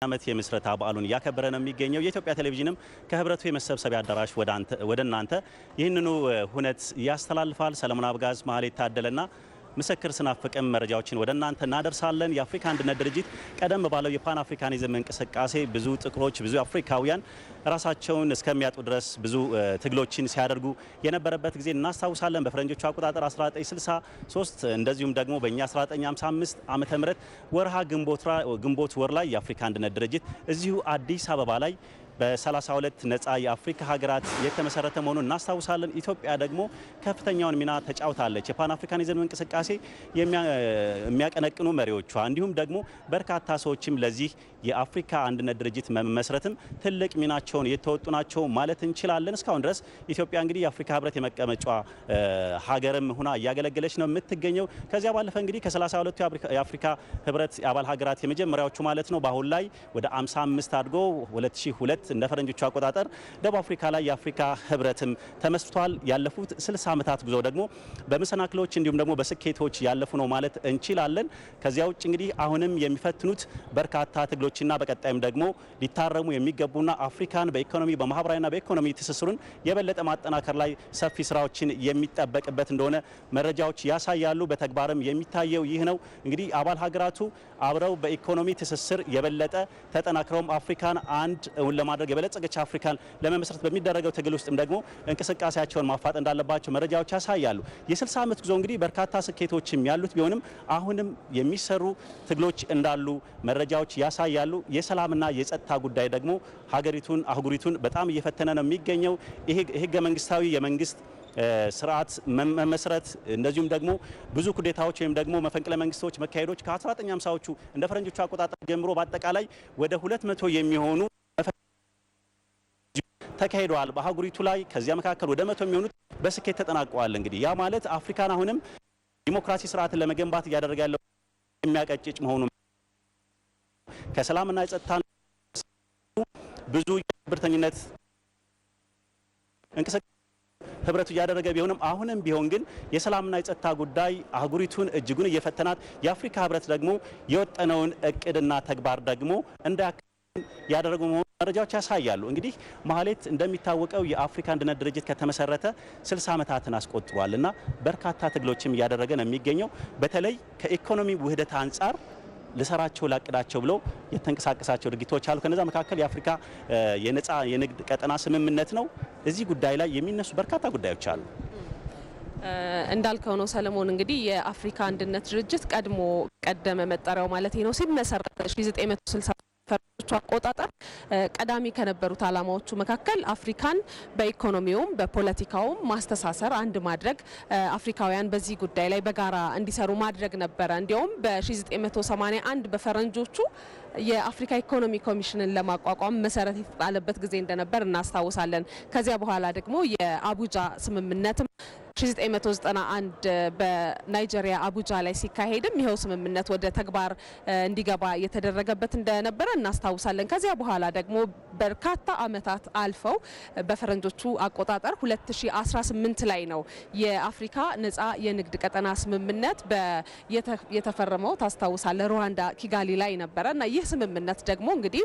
ዓመት የምስረታ በዓሉን ያከበረ ነው የሚገኘው። የኢትዮጵያ ቴሌቪዥንም ከህብረቱ የመሰብሰቢያ አዳራሽ ወደ እናንተ ይህንኑ ሁነት ያስተላልፋል። ሰለሞን አብጋዝ፣ ማህሌት ታደለና ምስክር ስናፍቅም መረጃዎችን ወደ እናንተ እናደርሳለን። የአፍሪካ አንድነት ድርጅት ቀደም ባለው የፓን አፍሪካኒዝም እንቅስቃሴ ብዙ ጥቁሮች ብዙ አፍሪካውያን ራሳቸውን እስከሚያጡ ድረስ ብዙ ትግሎችን ሲያደርጉ የነበረበት ጊዜ እናስታውሳለን። በፈረንጆቹ አቆጣጠር 1963 እንደዚሁም ደግሞ በእኛ 1955 ዓመተ ምህረት ወርሃ ግንቦት ወር ላይ የአፍሪካ አንድነት ድርጅት እዚሁ አዲስ አበባ ላይ በ32 ነፃ የአፍሪካ ሀገራት የተመሰረተ መሆኑን እናስታውሳለን። ኢትዮጵያ ደግሞ ከፍተኛውን ሚና ተጫውታለች። የፓን አፍሪካኒዝም እንቅስቃሴ የሚያቀነቅኑ መሪዎቿ እንዲሁም ደግሞ በርካታ ሰዎችም ለዚህ የአፍሪካ አንድነት ድርጅት መመስረትም ትልቅ ሚናቸውን የተወጡ ናቸው ማለት እንችላለን። እስካሁን ድረስ ኢትዮጵያ እንግዲህ የአፍሪካ ህብረት የመቀመጫ ሀገርም ሆና እያገለገለች ነው የምትገኘው። ከዚያ ባለፈ እንግዲህ ከ32 የአፍሪካ ህብረት አባል ሀገራት የመጀመሪያዎቹ ማለት ነው በአሁን ላይ ወደ 55 አድጎ 2002 እንደ ፈረንጆቹ አቆጣጠር ደቡብ አፍሪካ ላይ የአፍሪካ ህብረትም ተመስርቷል። ያለፉት 60 ዓመታት ጉዞ ደግሞ በመሰናክሎች እንዲሁም ደግሞ በስኬቶች ያለፉ ነው ማለት እንችላለን። ከዚያ ውጭ እንግዲህ አሁንም የሚፈትኑት በርካታ ትግሎችና በቀጣይም ደግሞ ሊታረሙ የሚገቡና አፍሪካን በኢኮኖሚ በማህበራዊና በኢኮኖሚ ትስስሩን የበለጠ ማጠናከር ላይ ሰፊ ስራዎችን የሚጠበቅበት እንደሆነ መረጃዎች ያሳያሉ። በተግባርም የሚታየው ይህ ነው። እንግዲህ አባል ሀገራቱ አብረው በኢኮኖሚ ትስስር የበለጠ ተጠናክረውም አፍሪካን አንድ ለማድረግ የበለጸገች አፍሪካን ለመመስረት በሚደረገው ትግል ውስጥም ደግሞ እንቅስቃሴያቸውን ማፋጠን እንዳለባቸው መረጃዎች ያሳያሉ። የ60 ዓመት ጉዞ እንግዲህ በርካታ ስኬቶችም ያሉት ቢሆንም አሁንም የሚሰሩ ትግሎች እንዳሉ መረጃዎች ያሳያሉ። የሰላምና የጸጥታ ጉዳይ ደግሞ ሀገሪቱን አህጉሪቱን በጣም እየፈተነ ነው የሚገኘው። ይሄ ህገ መንግስታዊ የመንግስት ስርዓት መመስረት እንደዚሁም ደግሞ ብዙ ኩዴታዎች ወይም ደግሞ መፈንቅለ መንግስቶች መካሄዶች ከ1950ዎቹ እንደ ፈረንጆቹ አቆጣጠር ጀምሮ በአጠቃላይ ወደ 200 የሚሆኑ ተካሂደዋል በአህጉሪቱ ላይ። ከዚያ መካከል ወደ 100 የሚሆኑት በስኬት ተጠናቀዋል። እንግዲህ ያ ማለት አፍሪካን አሁንም ዲሞክራሲ ስርዓትን ለመገንባት እያደረገ ያለው የሚያቀጭጭ መሆኑ ከሰላምና የጸጥታ ብዙ የብርተኝነት እንቅስቃሴ ህብረቱ እያደረገ ቢሆንም አሁንም ቢሆን ግን የሰላምና የጸጥታ ጉዳይ አህጉሪቱን እጅጉን እየፈተናት የአፍሪካ ህብረት ደግሞ የወጠነውን እቅድና ተግባር ደግሞ ያደረጉ መረጃዎች ያሳያሉ። እንግዲህ ማህሌት እንደሚታወቀው የአፍሪካ አንድነት ድርጅት ከተመሰረተ 60 ዓመታትን አስቆጥሯልና በርካታ ትግሎችም እያደረገ ነው የሚገኘው። በተለይ ከኢኮኖሚ ውህደት አንጻር ለሰራቸው ላቅዳቸው ብሎ የተንቀሳቀሳቸው ድርጊቶች አሉ። ከነዛ መካከል የአፍሪካ የነፃ የንግድ ቀጠና ስምምነት ነው። እዚህ ጉዳይ ላይ የሚነሱ በርካታ ጉዳዮች አሉ። እንዳልከው ነው ሰለሞን። እንግዲህ የአፍሪካ አንድነት ድርጅት ቀደመ መጠሪያው ማለት ነው ሲመሰረት 1960 ፈረንጆቹ አቆጣጠር ቀዳሚ ከነበሩት ዓላማዎቹ መካከል አፍሪካን በኢኮኖሚውም በፖለቲካውም ማስተሳሰር አንድ ማድረግ አፍሪካውያን በዚህ ጉዳይ ላይ በጋራ እንዲሰሩ ማድረግ ነበረ። እንዲያውም በ1981 በፈረንጆቹ የአፍሪካ ኢኮኖሚ ኮሚሽንን ለማቋቋም መሰረት የተጣለበት ጊዜ እንደነበር እናስታውሳለን። ከዚያ በኋላ ደግሞ የአቡጃ ስምምነትም 1991 በናይጄሪያ አቡጃ ላይ ሲካሄድም ይኸው ስምምነት ወደ ተግባር እንዲገባ የተደረገበት እንደነበረ እናስታውሳለን። ከዚያ በኋላ ደግሞ በርካታ ዓመታት አልፈው በፈረንጆቹ አቆጣጠር 2018 ላይ ነው የአፍሪካ ነፃ የንግድ ቀጠና ስምምነት የተፈረመው። ታስታውሳለህ ሩዋንዳ ኪጋሊ ላይ ነበረና ይህ ስምምነት ደግሞ እንግዲህ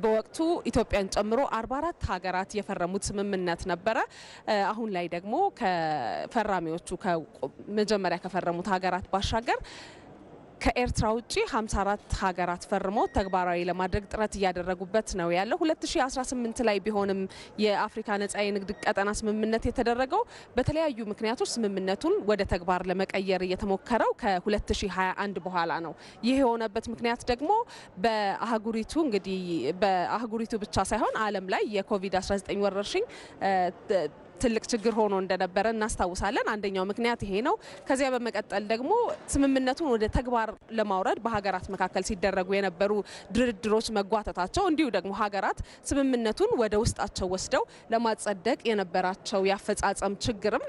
በወቅቱ ኢትዮጵያን ጨምሮ 44 ሀገራት የፈረሙት ስምምነት ነበረ። አሁን ላይ ደግሞ ከፈራሚዎቹ ከመጀመሪያ ከፈረሙት ሀገራት ባሻገር ከኤርትራ ውጪ 54 ሀገራት ፈርመው ተግባራዊ ለማድረግ ጥረት እያደረጉበት ነው ያለው። 2018 ላይ ቢሆንም የአፍሪካ ነፃ የንግድ ቀጠና ስምምነት የተደረገው በተለያዩ ምክንያቶች ስምምነቱን ወደ ተግባር ለመቀየር እየተሞከረው ከ2021 በኋላ ነው። ይህ የሆነበት ምክንያት ደግሞ በአህጉሪቱ እንግዲህ በአህጉሪቱ ብቻ ሳይሆን ዓለም ላይ የኮቪድ-19 ወረርሽኝ ትልቅ ችግር ሆኖ እንደነበረ እናስታውሳለን። አንደኛው ምክንያት ይሄ ነው። ከዚያ በመቀጠል ደግሞ ስምምነቱን ወደ ተግባር ለማውረድ በሀገራት መካከል ሲደረጉ የነበሩ ድርድሮች መጓተታቸው፣ እንዲሁ ደግሞ ሀገራት ስምምነቱን ወደ ውስጣቸው ወስደው ለማጸደቅ የነበራቸው ያፈጻጸም ችግርም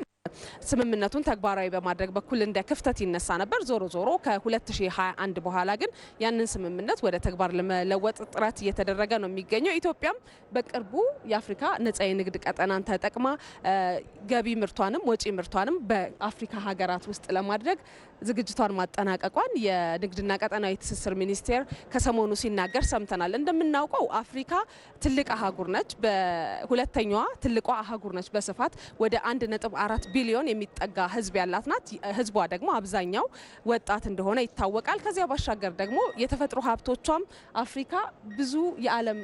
ስምምነቱን ተግባራዊ በማድረግ በኩል እንደ ክፍተት ይነሳ ነበር። ዞሮ ዞሮ ከ2021 በኋላ ግን ያንን ስምምነት ወደ ተግባር ለመለወጥ ጥረት እየተደረገ ነው የሚገኘው። ኢትዮጵያም በቅርቡ የአፍሪካ ነጻ የንግድ ቀጠናን ተጠቅማ ገቢ ምርቷንም ወጪ ምርቷንም በአፍሪካ ሀገራት ውስጥ ለማድረግ ዝግጅቷን ማጠናቀቋን የንግድና ቀጠናዊ ትስስር ሚኒስቴር ከሰሞኑ ሲናገር ሰምተናል። እንደምናውቀው አፍሪካ ትልቅ አህጉር ነች። በሁለተኛዋ ትልቋ አህጉር ነች በስፋት ወደ 1.4 ቢሊዮን የሚጠጋ ህዝብ ያላት ናት። ህዝቧ ደግሞ አብዛኛው ወጣት እንደሆነ ይታወቃል። ከዚያ ባሻገር ደግሞ የተፈጥሮ ሀብቶቿም አፍሪካ ብዙ የዓለም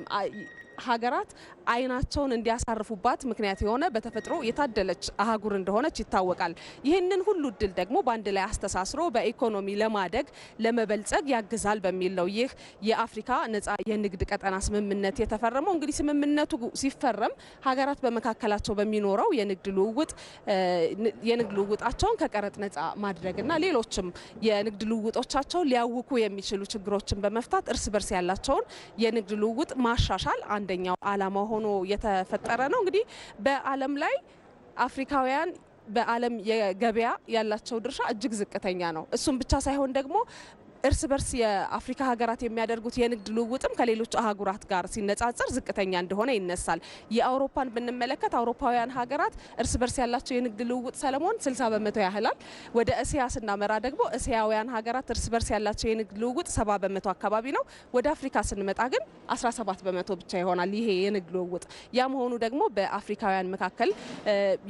ሀገራት አይናቸውን እንዲያሳርፉባት ምክንያት የሆነ በተፈጥሮ የታደለች አህጉር እንደሆነች ይታወቃል። ይህንን ሁሉ እድል ደግሞ በአንድ ላይ አስተሳስሮ በኢኮኖሚ ለማደግ ለመበልጸግ ያግዛል በሚል ነው ይህ የአፍሪካ ነጻ የንግድ ቀጠና ስምምነት የተፈረመው። እንግዲህ ስምምነቱ ሲፈረም ሀገራት በመካከላቸው በሚኖረው የንግድ ልውውጣቸውን ከቀረጥ ነጻ ማድረግና ሌሎችም የንግድ ልውውጦቻቸውን ሊያውኩ የሚችሉ ችግሮችን በመፍታት እርስ በርስ ያላቸውን የንግድ ልውውጥ ማሻሻል አንደኛው ዓላማ ሆኖ የተፈጠረ ነው። እንግዲህ በዓለም ላይ አፍሪካውያን በዓለም የገበያ ያላቸው ድርሻ እጅግ ዝቅተኛ ነው። እሱም ብቻ ሳይሆን ደግሞ እርስ በርስ የአፍሪካ ሀገራት የሚያደርጉት የንግድ ልውውጥም ከሌሎች አህጉራት ጋር ሲነጻጸር ዝቅተኛ እንደሆነ ይነሳል። የአውሮፓን ብንመለከት አውሮፓውያን ሀገራት እርስ በርስ ያላቸው የንግድ ልውውጥ ሰለሞን 60 በመቶ ያህላል። ወደ እስያ ስናመራ ደግሞ እስያውያን ሀገራት እርስ በርስ ያላቸው የንግድ ልውውጥ 70 በመቶ አካባቢ ነው። ወደ አፍሪካ ስንመጣ ግን 17 በመቶ ብቻ ይሆናል ይሄ የንግድ ልውውጥ። ያ መሆኑ ደግሞ በአፍሪካውያን መካከል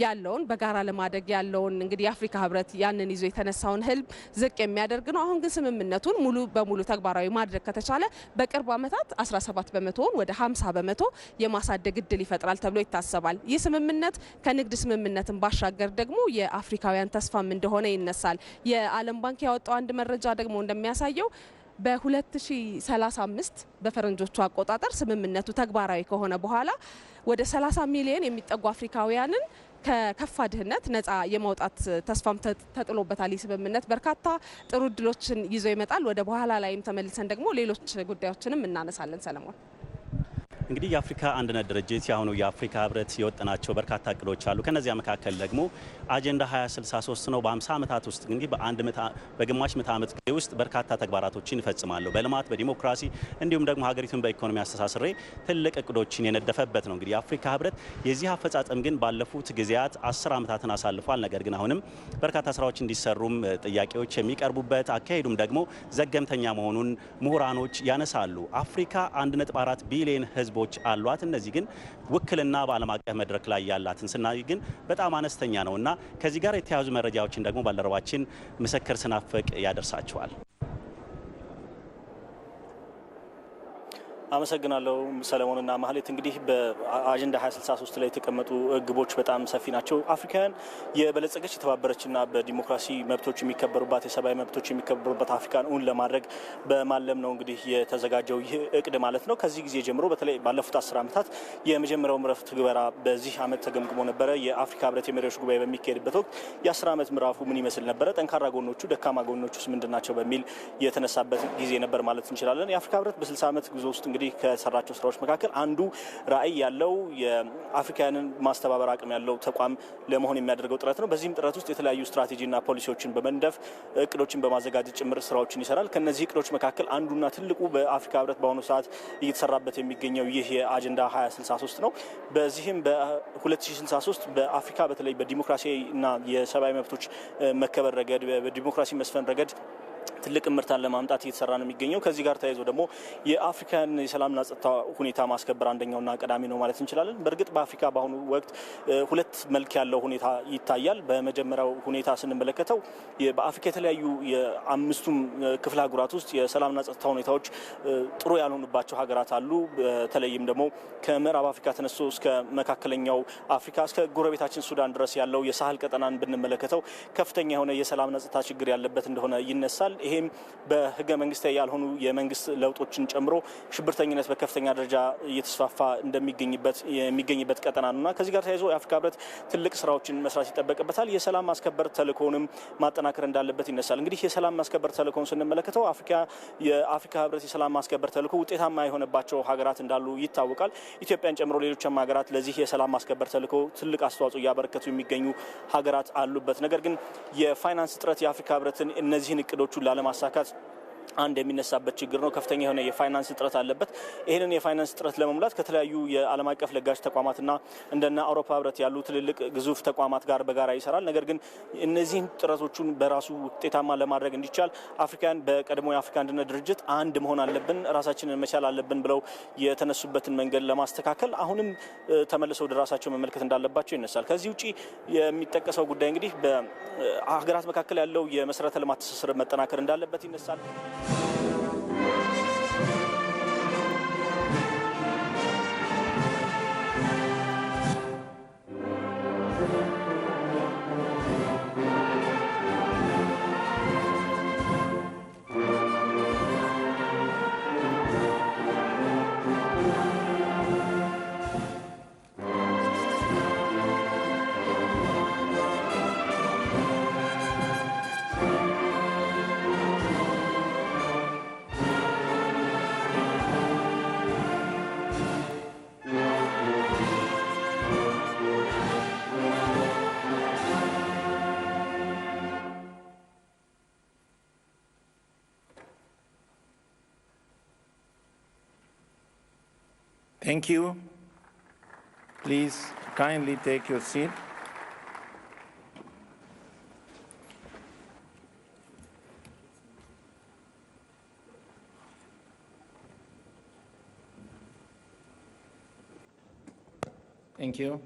ያለውን በጋራ ለማደግ ያለውን እንግዲህ የአፍሪካ ህብረት ያንን ይዞ የተነሳውን ህልም ዝቅ የሚያደርግ ነው። አሁን ግን ስምምነቱ ሙሉ በሙሉ ተግባራዊ ማድረግ ከተቻለ በቅርብ ዓመታት 17 በመቶውን ወደ 50 በመቶ የማሳደግ እድል ይፈጥራል ተብሎ ይታሰባል። ይህ ስምምነት ከንግድ ስምምነትን ባሻገር ደግሞ የአፍሪካውያን ተስፋም እንደሆነ ይነሳል። የዓለም ባንክ ያወጣው አንድ መረጃ ደግሞ እንደሚያሳየው በ2035 በፈረንጆቹ አቆጣጠር ስምምነቱ ተግባራዊ ከሆነ በኋላ ወደ 30 ሚሊዮን የሚጠጉ አፍሪካውያንን ከከፋ ድህነት ነጻ የማውጣት ተስፋም ተጥሎበታል። ይህ ስምምነት በርካታ ጥሩ እድሎችን ይዞ ይመጣል። ወደ በኋላ ላይም ተመልሰን ደግሞ ሌሎች ጉዳዮችንም እናነሳለን። ሰለሞን እንግዲህ የአፍሪካ አንድነት ድርጅት የአሁኑ የአፍሪካ ህብረት የወጠናቸው በርካታ እቅዶች አሉ። ከነዚያ መካከል ደግሞ አጀንዳ 2063 ነው። በ50 ዓመታት ውስጥ እንግዲህ በግማሽ ምዕተ ዓመት ጊዜ ውስጥ በርካታ ተግባራቶችን ይፈጽማሉ። በልማት በዲሞክራሲ እንዲሁም ደግሞ ሀገሪቱን በኢኮኖሚ አስተሳስሬ ትልቅ እቅዶችን የነደፈበት ነው። እንግዲህ የአፍሪካ ህብረት የዚህ አፈጻጸም ግን ባለፉት ጊዜያት 10 ዓመታትን አሳልፏል። ነገር ግን አሁንም በርካታ ስራዎች እንዲሰሩም ጥያቄዎች የሚቀርቡበት አካሄዱም ደግሞ ዘገምተኛ መሆኑን ምሁራኖች ያነሳሉ። አፍሪካ 1.4 ቢሊዮን ህዝቦች አሏት። እነዚህ ግን ውክልና በዓለም አቀፍ መድረክ ላይ ያላትን ስናይ ግን በጣም አነስተኛ ነውና ከዚህ ጋር የተያያዙ መረጃዎችን ደግሞ ባልደረባችን ምስክር ስናፍቅ ያደርሳቸዋል። አመሰግናለሁ ሰለሞንና ማህሌት። እንግዲህ በአጀንዳ 2063 ላይ የተቀመጡ ግቦች በጣም ሰፊ ናቸው። አፍሪካውያን የበለጸገች የተባበረችና በዲሞክራሲ መብቶች የሚከበሩባት የሰብአዊ መብቶች የሚከበሩባት አፍሪካን እውን ለማድረግ በማለም ነው እንግዲህ የተዘጋጀው ይህ እቅድ ማለት ነው። ከዚህ ጊዜ ጀምሮ በተለይ ባለፉት 10 ዓመታት የመጀመሪያው ምዕራፍ ትግበራ በዚህ ዓመት ተገምግሞ ነበረ። የአፍሪካ ህብረት የመሪዎች ጉባኤ በሚካሄድበት ወቅት የ10 ዓመት ምዕራፉ ምን ይመስል ነበረ፣ ጠንካራ ጎኖቹ፣ ደካማ ጎኖቹስ ምንድናቸው በሚል የተነሳበት ጊዜ ነበር ማለት እንችላለን። የአፍሪካ ህብረት በ60 ዓመት ጉዞ ውስጥ እንግዲህ ከሰራቸው ስራዎች መካከል አንዱ ራዕይ ያለው የአፍሪካውያንን ማስተባበር አቅም ያለው ተቋም ለመሆን የሚያደርገው ጥረት ነው። በዚህም ጥረት ውስጥ የተለያዩ ስትራቴጂና ፖሊሲዎችን በመንደፍ እቅዶችን በማዘጋጀት ጭምር ስራዎችን ይሰራል። ከነዚህ እቅዶች መካከል አንዱና ትልቁ በአፍሪካ ህብረት በአሁኑ ሰዓት እየተሰራበት የሚገኘው ይህ የአጀንዳ 2063 ነው። በዚህም በ2063 በአፍሪካ በተለይ በዲሞክራሲና የሰብአዊ መብቶች መከበር ረገድ በዲሞክራሲ መስፈን ረገድ ትልቅ ምርታን ለማምጣት እየተሰራ ነው የሚገኘው። ከዚህ ጋር ተያይዞ ደግሞ የአፍሪካን የሰላምና ጸጥታ ሁኔታ ማስከበር አንደኛውና ቀዳሚ ነው ማለት እንችላለን። በእርግጥ በአፍሪካ በአሁኑ ወቅት ሁለት መልክ ያለው ሁኔታ ይታያል። በመጀመሪያው ሁኔታ ስንመለከተው በአፍሪካ የተለያዩ የአምስቱም ክፍለ ሀገራት ውስጥ የሰላምና ጸጥታ ሁኔታዎች ጥሩ ያልሆኑባቸው ሀገራት አሉ። በተለይም ደግሞ ከምዕራብ አፍሪካ ተነስቶ እስከ መካከለኛው አፍሪካ እስከ ጎረቤታችን ሱዳን ድረስ ያለው የሳህል ቀጠናን ብንመለከተው ከፍተኛ የሆነ የሰላምና ጸጥታ ችግር ያለበት እንደሆነ ይነሳል። ይሄ ይሄም በህገ መንግስታዊ ያልሆኑ የመንግስት ለውጦችን ጨምሮ ሽብርተኝነት በከፍተኛ ደረጃ እየተስፋፋ የሚገኝበት ቀጠና ነውና ከዚህ ጋር ተያይዞ የአፍሪካ ህብረት ትልቅ ስራዎችን መስራት ይጠበቅበታል። የሰላም ማስከበር ተልእኮውንም ማጠናከር እንዳለበት ይነሳል። እንግዲህ የሰላም ማስከበር ተልእኮውን ስንመለከተው የአፍሪካ ህብረት የሰላም ማስከበር ተልእኮ ውጤታማ የሆነባቸው ሀገራት እንዳሉ ይታወቃል። ኢትዮጵያን ጨምሮ ሌሎችም ሀገራት ለዚህ የሰላም ማስከበር ተልእኮ ትልቅ አስተዋጽኦ እያበረከቱ የሚገኙ ሀገራት አሉበት። ነገር ግን የፋይናንስ እጥረት የአፍሪካ ህብረትን እነዚህን እቅዶቹን ላለማሳካት አንድ የሚነሳበት ችግር ነው። ከፍተኛ የሆነ የፋይናንስ እጥረት አለበት። ይህንን የፋይናንስ እጥረት ለመሙላት ከተለያዩ የዓለም አቀፍ ለጋሽ ተቋማትና እንደና አውሮፓ ህብረት ያሉ ትልልቅ ግዙፍ ተቋማት ጋር በጋራ ይሰራል። ነገር ግን እነዚህን ጥረቶቹን በራሱ ውጤታማ ለማድረግ እንዲቻል አፍሪካን በቀድሞ የአፍሪካ አንድነት ድርጅት አንድ መሆን አለብን፣ ራሳችንን መቻል አለብን ብለው የተነሱበትን መንገድ ለማስተካከል አሁንም ተመልሰው ወደ ራሳቸው መመልከት እንዳለባቸው ይነሳል። ከዚህ ውጪ የሚጠቀሰው ጉዳይ እንግዲህ በሀገራት መካከል ያለው የመሰረተ ልማት ትስስር መጠናከር እንዳለበት ይነሳል። Thank you. Please kindly take your seat. Thank you.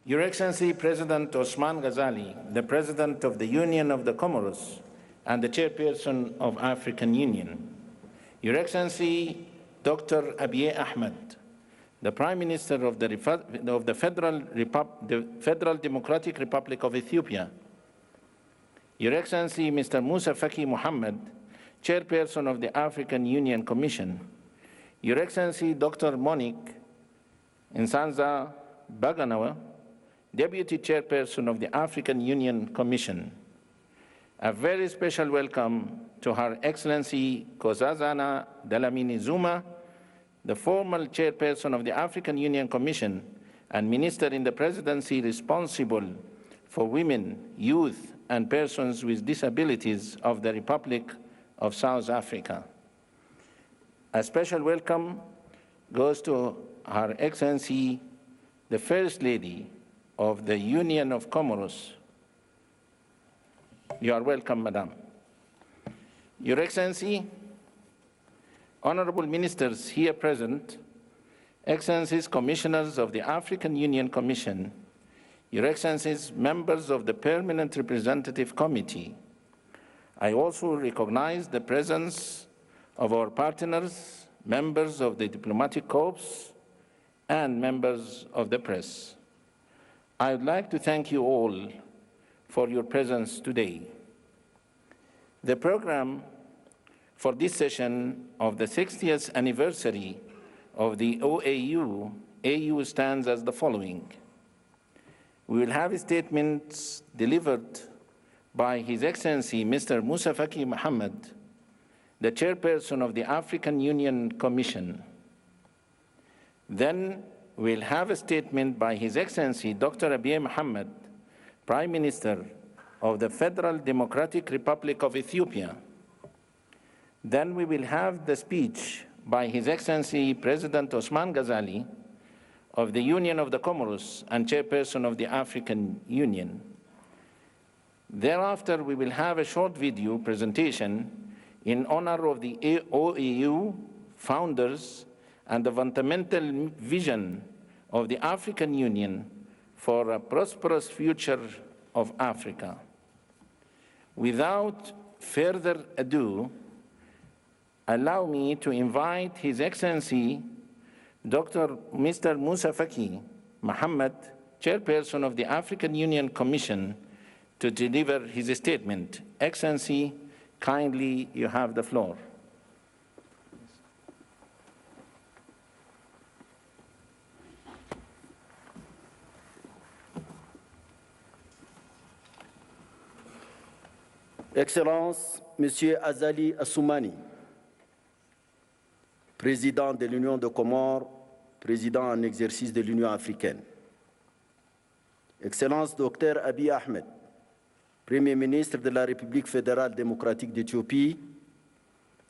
Your Excellency President Osman Ghazali, the President of the Union of the Comoros and the Chairperson of African Union. Your Excellency Dr. Abiy Ahmed, the Prime Minister of the Federal Democratic Republic of Ethiopia. Your Excellency Mr. Musa Faki Mohammed, Chairperson of the African Union Commission. Your Excellency Dr. Monique Nsanza Baganawa, Deputy Chairperson of the African Union Commission. A very special welcome to Her Excellency Nkosazana Dlamini Zuma, the former Chairperson of the African Union Commission and Minister in the Presidency responsible for women, youth, and persons with disabilities of the Republic of South Africa. A special welcome goes to Her Excellency, the First Lady of the Union of Comoros. You are welcome, Madam. Your Excellency, honorable ministers here present, Excellencies, commissioners of the African Union Commission, Your Excellencies, members of the Permanent Representative Committee, I also recognize the presence of our partners, members of the diplomatic corps, and members of the press. I would like to thank you all for your presence today. The program for this session of the 60th anniversary of the AU stands as the following. We will have statements delivered by His Excellency Mr. Musa Faki Mohammed, the Chairperson of the African Union Commission. Then we'll have a statement by His Excellency Dr. Abiy Ahmed, Prime Minister of the Federal Democratic Republic of Ethiopia. Then we will have the speech by His Excellency President Osman Ghazali of the Union of the Comoros and Chairperson of the African Union. Thereafter, we will have a short video presentation in honor of the OAU founders and the fundamental vision of the African Union for a prosperous future of Africa. Without further ado, allow me to invite His Excellency Mr. Musa Faki Mohammed, Chairperson of the African Union Commission, to deliver his statement. Excellency, Kindly, you have the floor. Excellence, Monsieur Azali Assoumani, Président de l'Union de Comores, Président en exercice de l'Union africaine. Excellence, Dr Abiy Ahmed, Premier ministre de la République fédérale démocratique d'Éthiopie.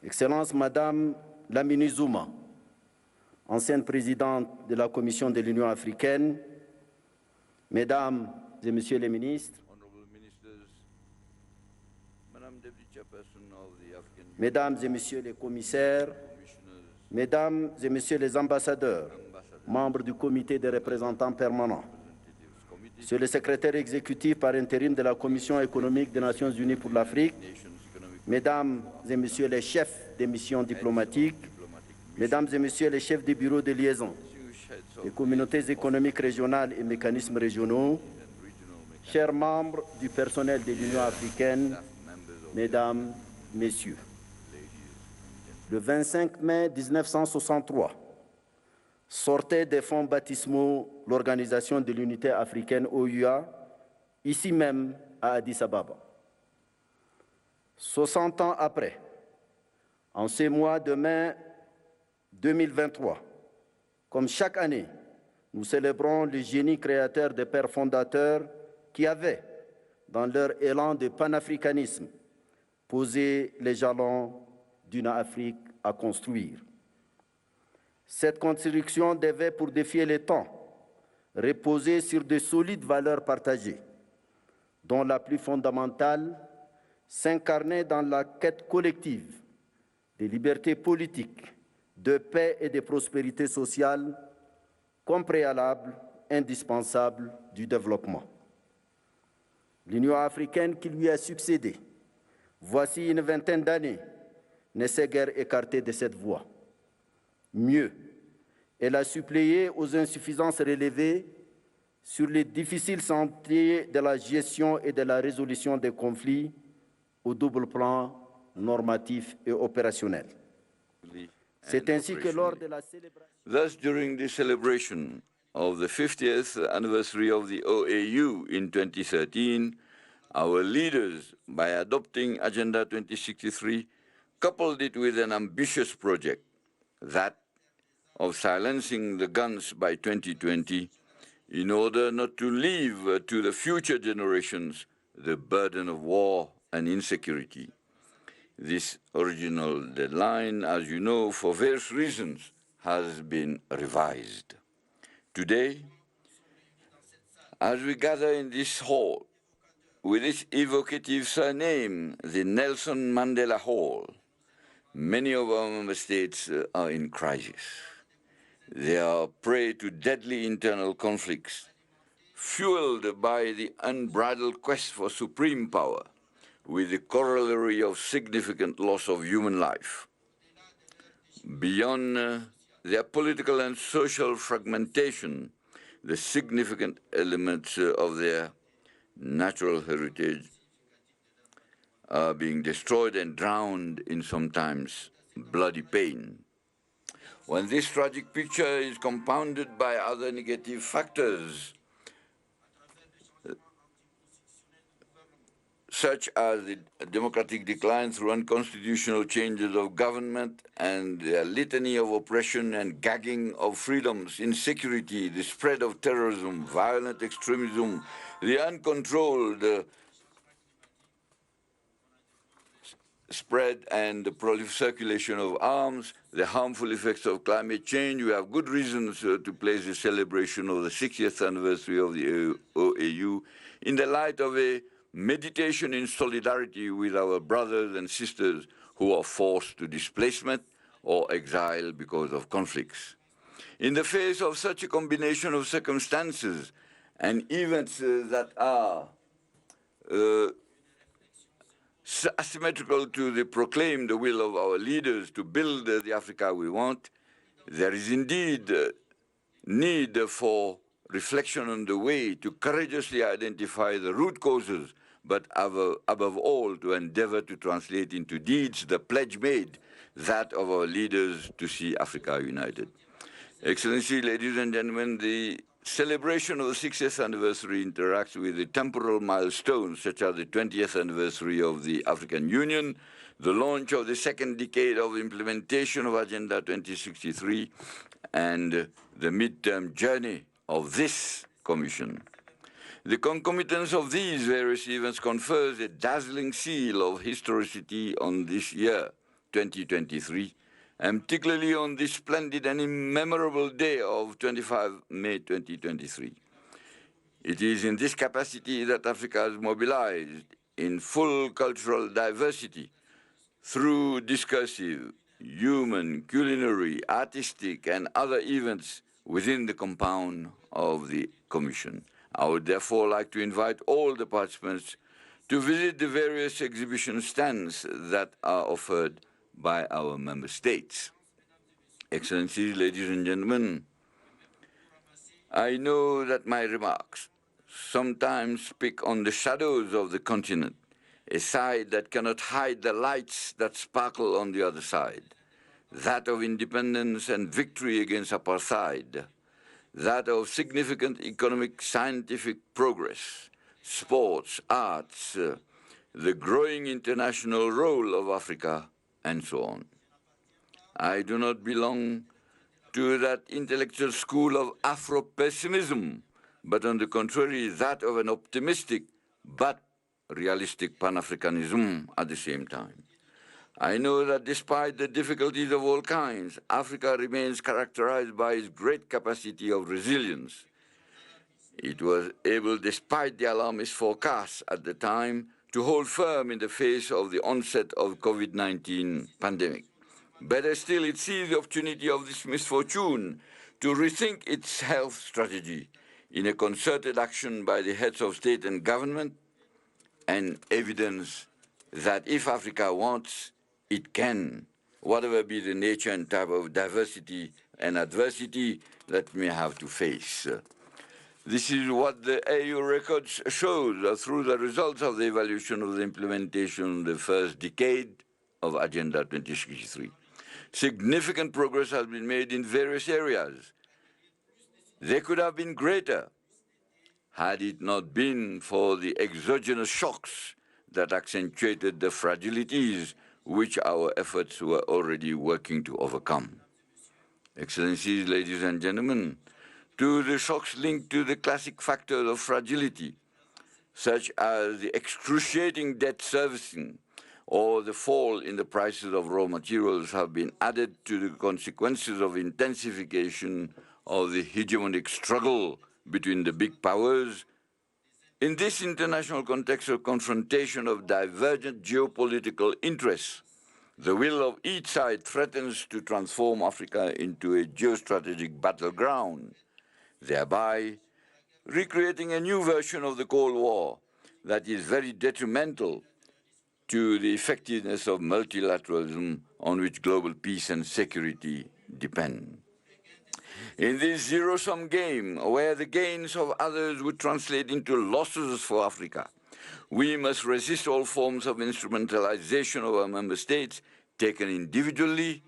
Excellence, Madame Lamini Zouma, ancienne présidente de la Commission de l'Union africaine. Mesdames et Messieurs les ministres, Mesdames et Messieurs les commissaires, Mesdames et Messieurs les ambassadeurs, membres du comité des représentants permanents, Monsieur le secrétaire exécutif par intérim de la Commission économique des Nations Unies pour l'Afrique, Mesdames et Messieurs les chefs des missions diplomatiques, Mesdames et Messieurs les chefs des bureaux de liaison, des communautés économiques régionales et mécanismes régionaux, chers membres du personnel de l'Union africaine, Mesdames, Messieurs. Le 25 mai 1963, sortait des fonds baptismaux l'Organisation de l'Unité africaine OUA, ici même à Addis Ababa. 60 ans après, en ce mois de mai 2023, comme chaque année, nous célébrons le génie créateur des pères fondateurs qui avaient, dans leur élan de panafricanisme, posé les jalons d'une Afrique à construire. Cette construction devait, pour défier les temps, reposer sur de solides valeurs partagées, dont la plus fondamentale s'incarnait dans la quête collective des libertés politiques, de paix et de prospérité sociale comme préalable indispensable du développement. L'Union africaine qui lui a succédé, voici une vingtaine d'années, ne s'est guère écartée de cette voie. Mieux, elle a suppléé aux insuffisances relevées sur les difficiles sentiers de la gestion et de la résolution des conflits au double plan normatif et opérationnel. C'est ainsi que lors de la célébration... Thus, during the celebration of the 50th anniversary of the OAU in 2013, our leaders, by adopting Agenda 2063, coupled it with an ambitious project, that of silencing the guns by 2020, in order not to leave to the future generations the burden of war and insecurity. This original deadline, as you know, for various reasons, has been revised. Today, as we gather in this hall, with its evocative surname, the Nelson Mandela Hall, many of our member states are in crisis. They are prey to deadly internal conflicts, fueled by the unbridled quest for supreme power, with the corollary of significant loss of human life. Beyond their political and social fragmentation, the significant elements of their natural heritage are being destroyed and drowned in sometimes bloody pain. When this tragic picture is compounded by other negative factors, such as the democratic decline through unconstitutional changes of government and a litany of oppression and gagging of freedoms, insecurity, the spread of terrorism, violent extremism, the uncontrolled spread and the circulation of arms, the harmful effects of climate change, we have good reasons to place the celebration of the 60th anniversary of the OAU in the light of a meditation in solidarity with our brothers and sisters who are forced to displacement or exile because of conflicts. In the face of such a combination of circumstances and events that are asymmetrical to the proclaimed will of our leaders to build the Africa we want, there is indeed need for reflection on the way to courageously identify the root causes but above all to endeavor to translate into deeds the pledge made, that of our leaders to see Africa united. Excellency, ladies and gentlemen, the celebration of the 60th anniversary interacts with the temporal milestones such as the 20th anniversary of the African Union, the launch of the second decade of implementation of Agenda 2063, and the midterm journey of this Commission. The concomitance of these various events confers a dazzling seal of historicity on this year, 2023, and particularly on this splendid and immemorable day of 25 May 2023. It is in this capacity that Africa has mobilized in full cultural diversity through discursive, human, culinary, artistic, and other events within the compound of the Commission. I would therefore like to invite all the participants to visit the various exhibition stands that are offered by our member states. Excellencies, ladies and gentlemen, I know that my remarks sometimes speak on the shadows of the continent, a side that cannot hide the lights that sparkle on the other side, that of independence and victory against apartheid, that of significant economic scientific progress, sports, arts, the growing international role of Africa, and so on. I do not belong to that intellectual school of Afro-pessimism, but on the contrary, that of an optimistic but realistic Pan-Africanism at the same time. I know that despite the difficulties of all kinds, Africa remains characterized by its great capacity of resilience. It was able, despite the alarmist forecasts at the time, to hold firm in the face of the onset of COVID-19 pandemic. Better still, it seized the opportunity of this misfortune to rethink its health strategy in a concerted action by the heads of state and government, and evidence that if Africa wants, it can, whatever be the nature and type of diversity and adversity that may have to face. This is what the AU records shows through the results of the evaluation of the implementation of the first decade of Agenda 2063. Significant progress has been made in various areas. They could have been greater had it not been for the exogenous shocks that accentuated the fragilities which our efforts were already working to overcome. Excellencies, ladies and gentlemen, to the shocks linked to the classic factors of fragility, such as the excruciating debt servicing or the fall in the prices of raw materials, have been added to the consequences of intensification of the hegemonic struggle between the big powers. In this international context of confrontation of divergent geopolitical interests, the will of each side threatens to transform Africa into a geostrategic battleground, thereby recreating a new version of the Cold War that is very detrimental to the effectiveness of multilateralism on which global peace and security depend. In this zero-sum game, where the gains of others would translate into losses for Africa, we must resist all forms of instrumentalization of our member states, taken individually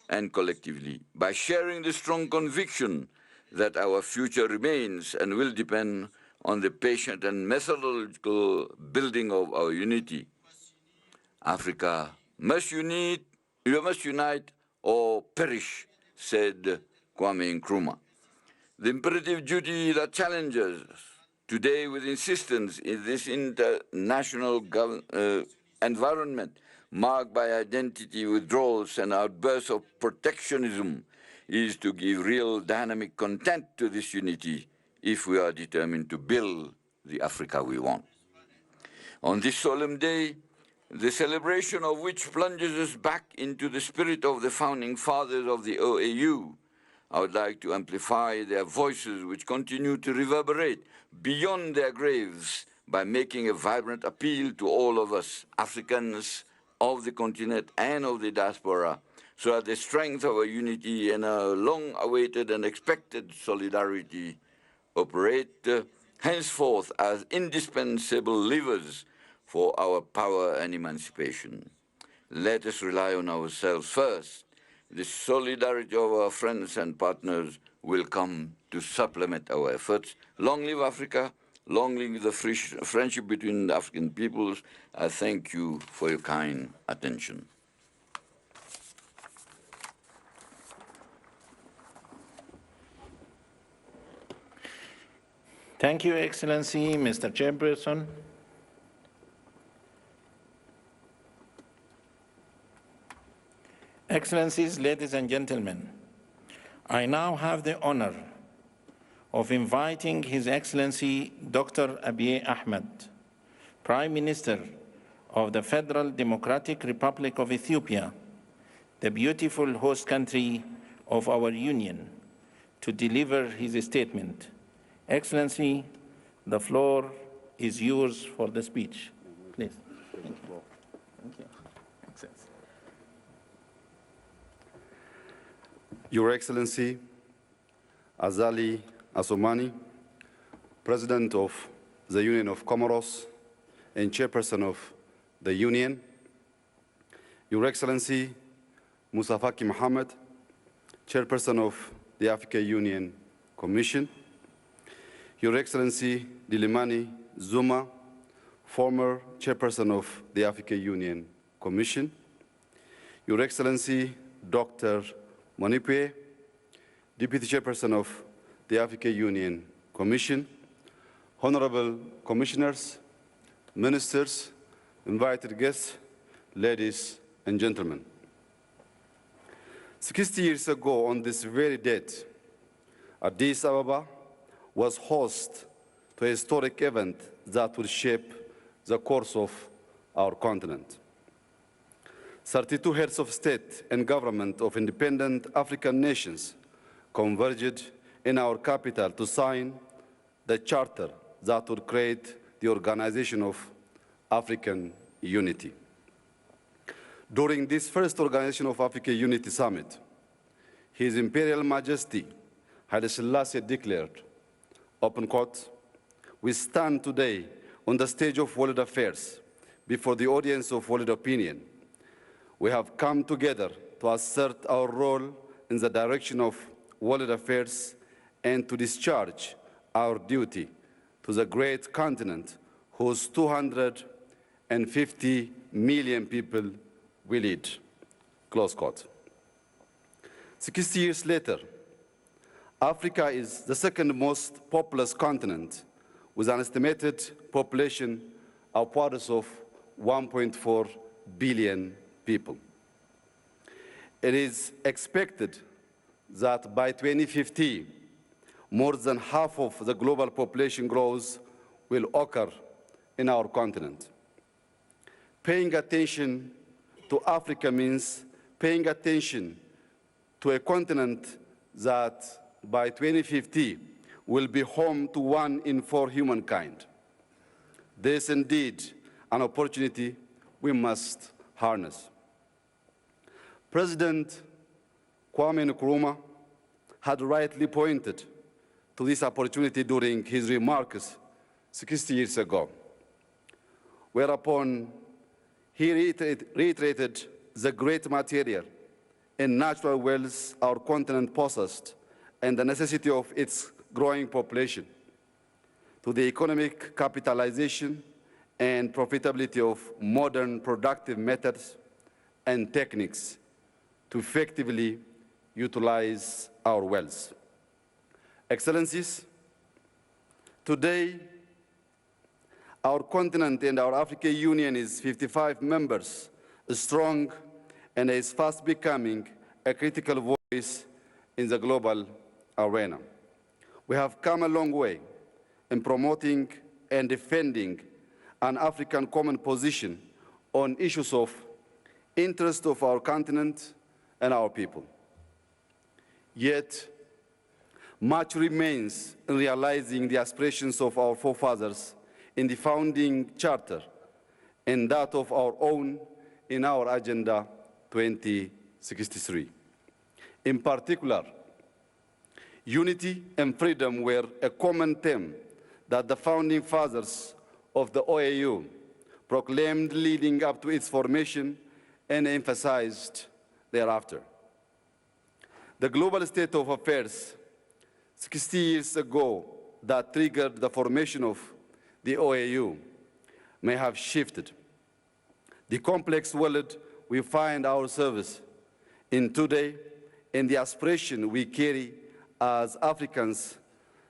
and collectively, by sharing the strong conviction that our future remains and will depend on the patient and methodological building of our unity. Africa must unite or perish, said Kwame Nkrumah. The imperative duty that challenges us today with insistence in this international environment marked by identity withdrawals and outbursts of protectionism is to give real dynamic content to this unity if we are determined to build the Africa we want. On this solemn day, the celebration of which plunges us back into the spirit of the founding fathers of the OAU, I would like to amplify their voices which continue to reverberate beyond their graves by making a vibrant appeal to all of us, Africans of the continent and of the diaspora, so that the strength of our unity and our long-awaited and expected solidarity operate henceforth as indispensable levers for our power and emancipation. Let us rely on ourselves first. The solidarity of our friends and partners will come to supplement our efforts. Long live Africa. Long live the friendship between the African peoples. I thank you for your kind attention. Thank you, Excellency, Mr. Chairperson. Excellencies, ladies and gentlemen, I now have the honor of inviting His Excellency Dr. Abiy Ahmed, Prime Minister of the Federal Democratic Republic of Ethiopia, the beautiful host country of our Union, to deliver his statement. Excellency, the floor is yours for the speech. Please. Thank you. Thank you. Excellency. Your Excellency, Azali Assoumani, President of the Union of Comoros and Chairperson of the Union, Your Excellency, Moussa Faki Mohammed, Chairperson of the Africa Union Commission, Your Excellency Dilimani Zuma, former Chairperson of the Africa Union Commission, Your Excellency Dr. Monipe, Deputy Chairperson of the Africa Union Commission, Honorable Commissioners, Ministers, invited guests, ladies and gentlemen. 60 years ago on this very date, Addis Ababa was host to a historic event that will shape the course of our continent. 32 heads of state and government of independent African nations converged in our capital to sign the charter that would create the Organization of African Unity. During this first Organization of African Unity Summit, His Imperial Majesty Haile Selassie declared, open quote, "We stand today on the stage of world affairs before the audience of world opinion. We have come together to assert our role in the direction of world affairs and to discharge our duty to the great continent whose 250 million people we lead." Close quote. 60 years later, Africa is the second most populous continent with an estimated population upwards of 1.4 billion people. It is expected that by 2050, more than half of the global population growth will occur in our continent. Paying attention to Africa means paying attention to a continent that by 2050 will be home to 1 in 4 humankind. This is indeed an opportunity we must harness. President Kwame Nkrumah had rightly pointed to this opportunity during his remarks 60 years ago, whereupon he reiterated the great material and natural wealth our continent possessed and the necessity of its growing population, to the economic capitalization and profitability of modern productive methods and techniques to effectively utilize our wealth. Excellencies, today, our continent and our African Union is 55 members, strong, and is fast becoming a critical voice in the global arena. We have come a long way in promoting and defending an African common position on issues of interest of our continent and our people. Yet, much remains in realizing the aspirations of our forefathers in the founding charter and that of our own in our Agenda 2063. In particular, unity and freedom were a common theme that the founding fathers of the OAU proclaimed leading up to its formation and emphasized thereafter. The global state of affairs 60 years ago that triggered the formation of the OAU may have shifted. The complex world we find ourselves in today and the aspiration we carry as Africans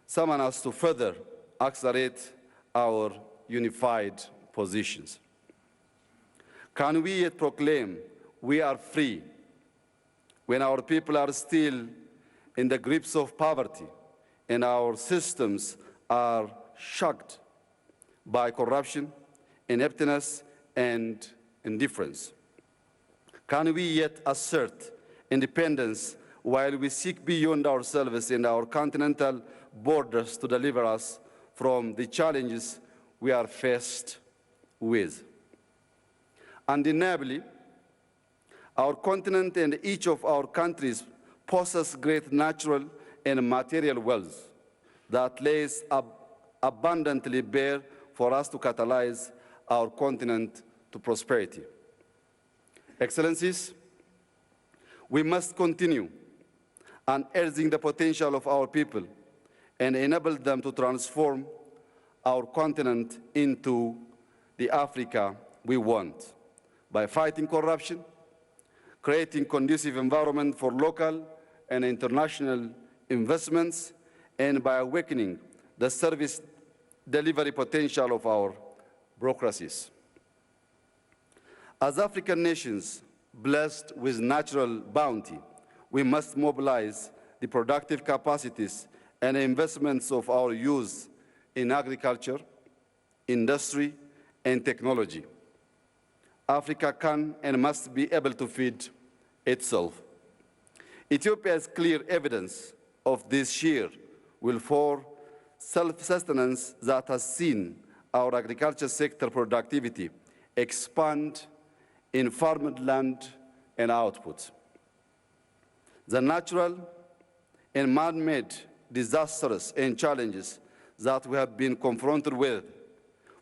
summon us to further accelerate our unified positions. Can we yet proclaim we are free when our people are still in the grips of poverty and our systems are shocked by corruption, ineptness, and indifference? Can we yet assert independence while we seek beyond ourselves and our continental borders to deliver us from the challenges we are faced with? Undeniably, our continent and each of our countries possess great natural and material wealth that lays abundantly bare for us to catalyze our continent to prosperity. Excellencies, we must continue unearthing the potential of our people and enable them to transform our continent into the Africa we want by fighting corruption, creating conducive environment for local and international investments, and by awakening the service delivery potential of our bureaucracies. As African nations blessed with natural bounty, we must mobilize the productive capacities and investments of our youth in agriculture, industry, and technology. Africa can and must be able to feed itself. Ethiopia is clear evidence of this sheer will for self-sustenance that has seen our agriculture sector productivity expand in farmed land and output. The natural and man-made disasters and challenges that we have been confronted with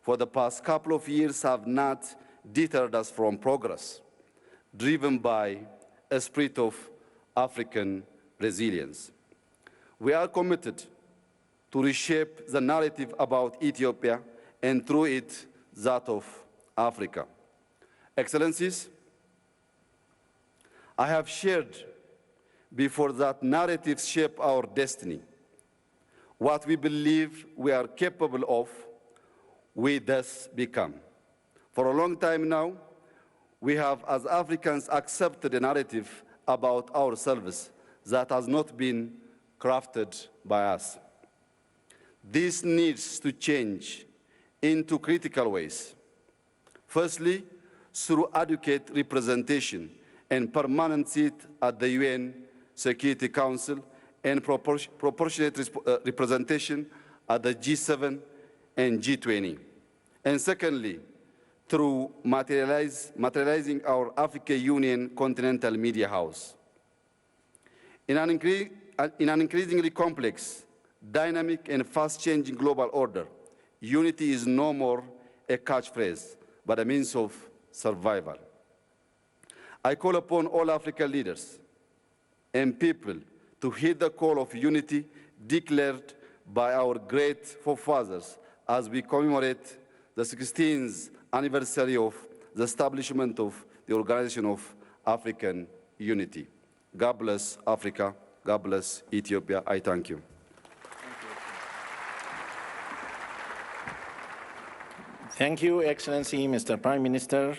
for the past couple of years have not deterred us from progress, driven by a spirit of African resilience. We are committed to reshape the narrative about Ethiopia and through it, that of Africa. Excellencies, I have shared before that narratives shape our destiny. What we believe we are capable of, we thus become. For a long time now, we have, as Africans, accepted a narrative about ourselves that has not been crafted by us. This needs to change in two critical ways. Firstly, through adequate representation and permanent seat at the UN Security Council and proportionate representation at the G7 and G20. And secondly, through materializing our Africa Union Continental Media House. In an increasingly complex, dynamic, and fast-changing global order, unity is no more a catchphrase, but a means of survival. I call upon all African leaders and people to heed the call of unity declared by our great forefathers as we commemorate the 16th anniversary of the establishment of the Organization of African Unity. God bless Africa. God bless Ethiopia. I thank you. Thank you, Excellency, Mr. Prime Minister.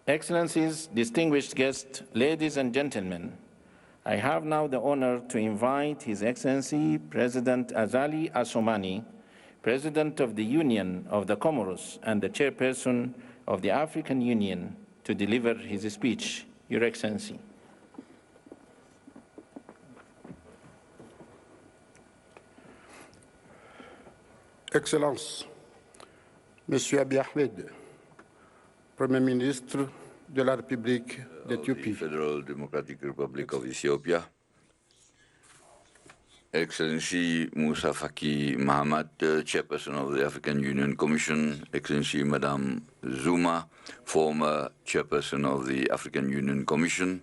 Excellencies, distinguished guests, ladies and gentlemen, I have now the honor to invite His Excellency President Azali Assoumani, President of the Union of the Comoros and the Chairperson of the African Union, to deliver his speech. Your Excellency. Excellences, Monsieur Abiy Ahmed, Premier ministre de la République d'Éthiopie. Federal Democratic Republic of Ethiopia, Excellency Musa Faki Mahamat, Chairperson of the African Union Commission, Excellency Madame Zuma, former Chairperson of the African Union Commission,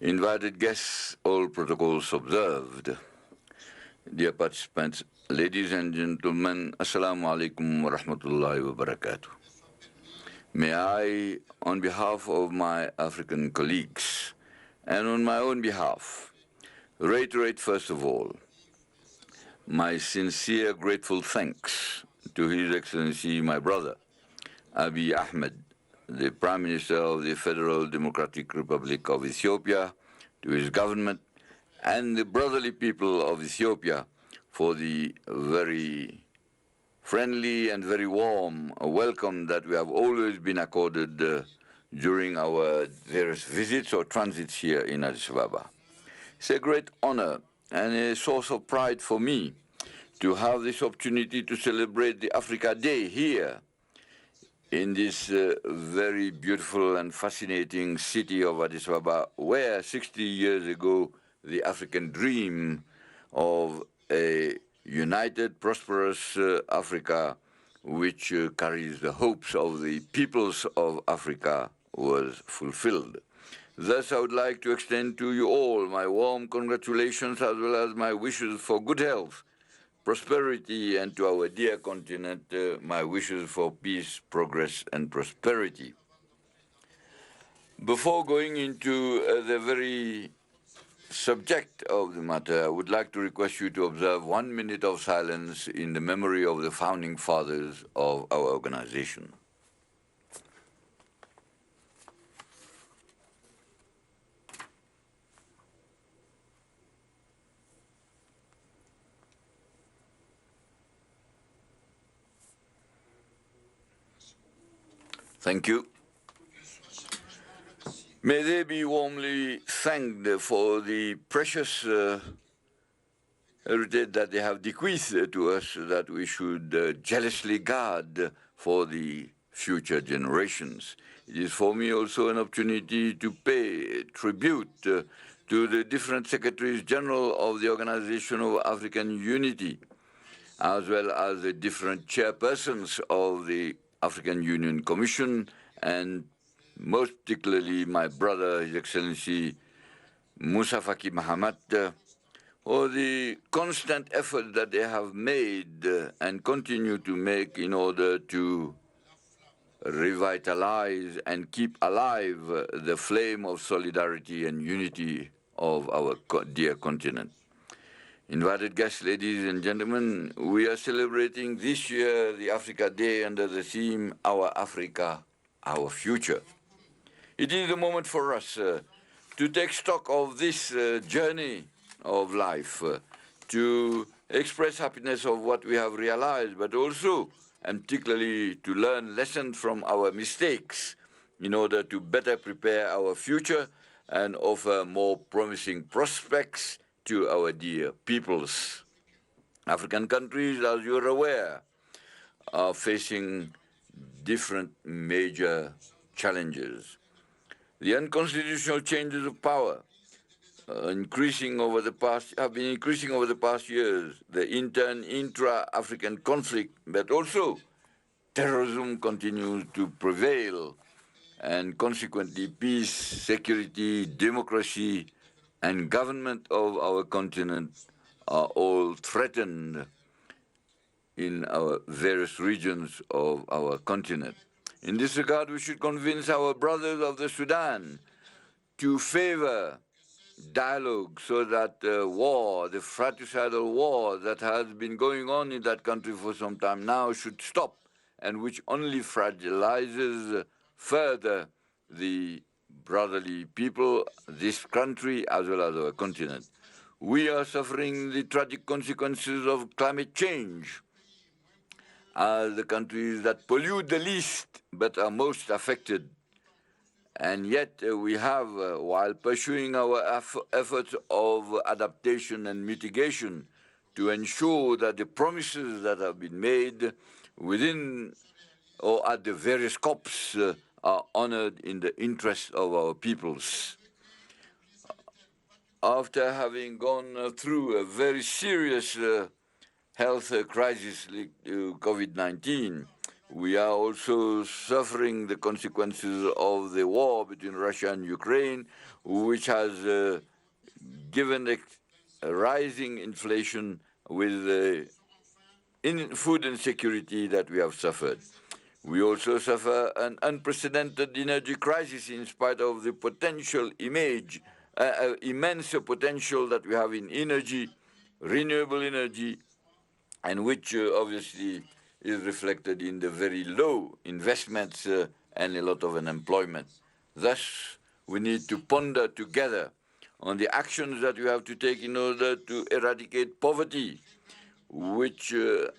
invited guests, all protocols observed. Dear participants, ladies and gentlemen, Assalamu alaikum wa rahmatullahi wa barakatuh. May I, on behalf of my African colleagues and on my own behalf, reiterate first of all my sincere grateful thanks to His Excellency my brother, Abiy Ahmed, the Prime Minister of the Federal Democratic Republic of Ethiopia, to his government and the brotherly people of Ethiopia for the very friendly and very warm welcome that we have always been accorded during our various visits or transits here in Addis Ababa. It's a great honor and a source of pride for me to have this opportunity to celebrate the Africa Day here in this very beautiful and fascinating city of Addis Ababa, where 60 years ago the African dream of a united, prosperous Africa, which carries the hopes of the peoples of Africa, was fulfilled. Thus, I would like to extend to you all my warm congratulations as well as my wishes for good health, prosperity, and to our dear continent, my wishes for peace, progress, and prosperity. Before going into the very subject of the matter, I would like to request you to observe 1 minute of silence in the memory of the founding fathers of our organization. Thank you. May they be warmly thanked for the precious heritage that they have bequeathed to us that we should jealously guard for the future generations. It is for me also an opportunity to pay tribute to the different Secretaries General of the Organization of African Unity, as well as the different chairpersons of the African Union Commission, and most particularly my brother, His Excellency Musa Faki Mahamat, for the constant effort that they have made and continue to make in order to revitalize and keep alive the flame of solidarity and unity of our dear continent. Invited guests, ladies and gentlemen, we are celebrating this year the Africa Day under the theme, Our Africa, Our Future. It is a moment for us to take stock of this journey of life, to express happiness of what we have realized, but also, and particularly, to learn lessons from our mistakes in order to better prepare our future and offer more promising prospects to our dear peoples. African countries, as you are aware, are facing different major challenges. The unconstitutional changes of power have been increasing over the past years. The intra-African conflict, but also terrorism continues to prevail, and consequently peace, security, democracy, and government of our continent are all threatened in our various regions of our continent. In this regard, we should convince our brothers of the Sudan to favor dialogue so that war, the fratricidal war that has been going on in that country for some time now should stop, and which only fragilizes further the brotherly people, this country, as well as our continent. We are suffering the tragic consequences of climate change as the countries that pollute the least but are most affected. And yet we have, while pursuing our efforts of adaptation and mitigation to ensure that the promises that have been made within or at the various COPs are honored in the interests of our peoples. After having gone through a very serious health crisis linked to COVID-19, we are also suffering the consequences of the war between Russia and Ukraine, which has given a rising inflation with the food insecurity that we have suffered. We also suffer an unprecedented energy crisis in spite of the potential immense potential that we have in energy, renewable energy, and which obviously is reflected in the very low investments and a lot of unemployment. Thus, we need to ponder together on the actions that we have to take in order to eradicate poverty, which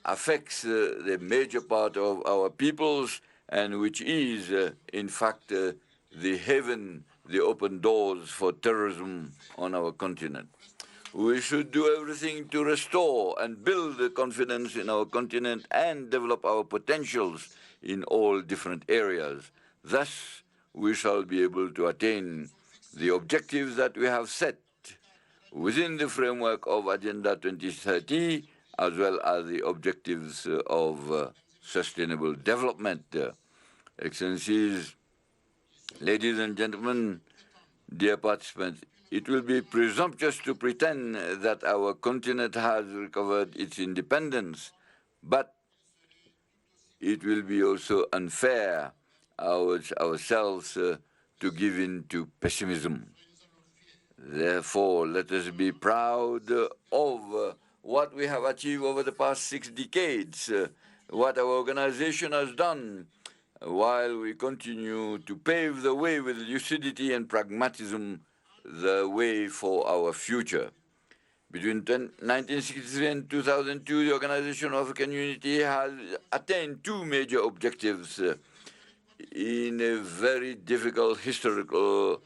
affects the major part of our peoples and which is, in fact, the haven, the open doors for terrorism on our continent. We should do everything to restore and build the confidence in our continent and develop our potentials in all different areas. Thus, we shall be able to attain the objectives that we have set within the framework of Agenda 2030, as well as the objectives of sustainable development. Excellencies, ladies and gentlemen, dear participants, it will be presumptuous to pretend that our continent has recovered its independence, but it will be also unfair ourselves to give in to pessimism. Therefore, let us be proud of what we have achieved over the past 6 decades, what our organization has done, while we continue to pave the way with lucidity and pragmatism, the way for our future. Between 1963 and 2002, the Organization of African Unity has attained 2 major objectives in a very difficult historical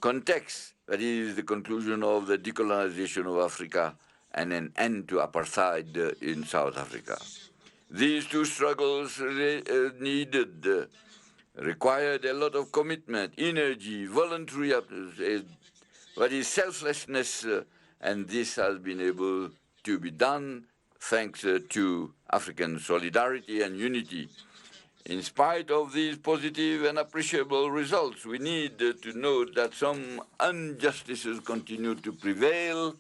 context, that is the conclusion of the decolonization of Africa and an end to apartheid in South Africa. These 2 struggles required a lot of commitment, energy, voluntary, selflessness, and this has been able to be done thanks to African solidarity and unity. In spite of these positive and appreciable results, we need to note that some injustices continue to prevail,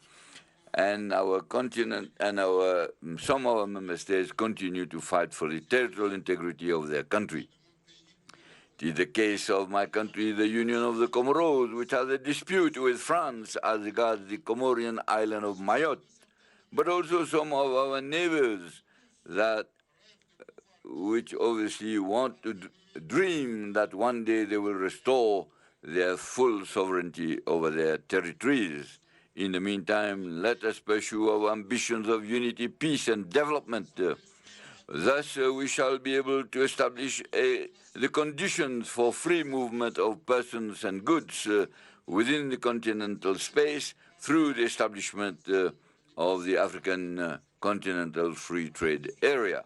and our continent and some of our member states continue to fight for the territorial integrity of their country. It is the case of my country, the Union of the Comoros, which has a dispute with France as regards the Comorian island of Mayotte, but also some of our neighbors which obviously want to dream that one day they will restore their full sovereignty over their territories. In the meantime, let us pursue our ambitions of unity, peace, and development. Thus, we shall be able to establish the conditions for free movement of persons and goods within the continental space through the establishment of the African Continental Free Trade Area.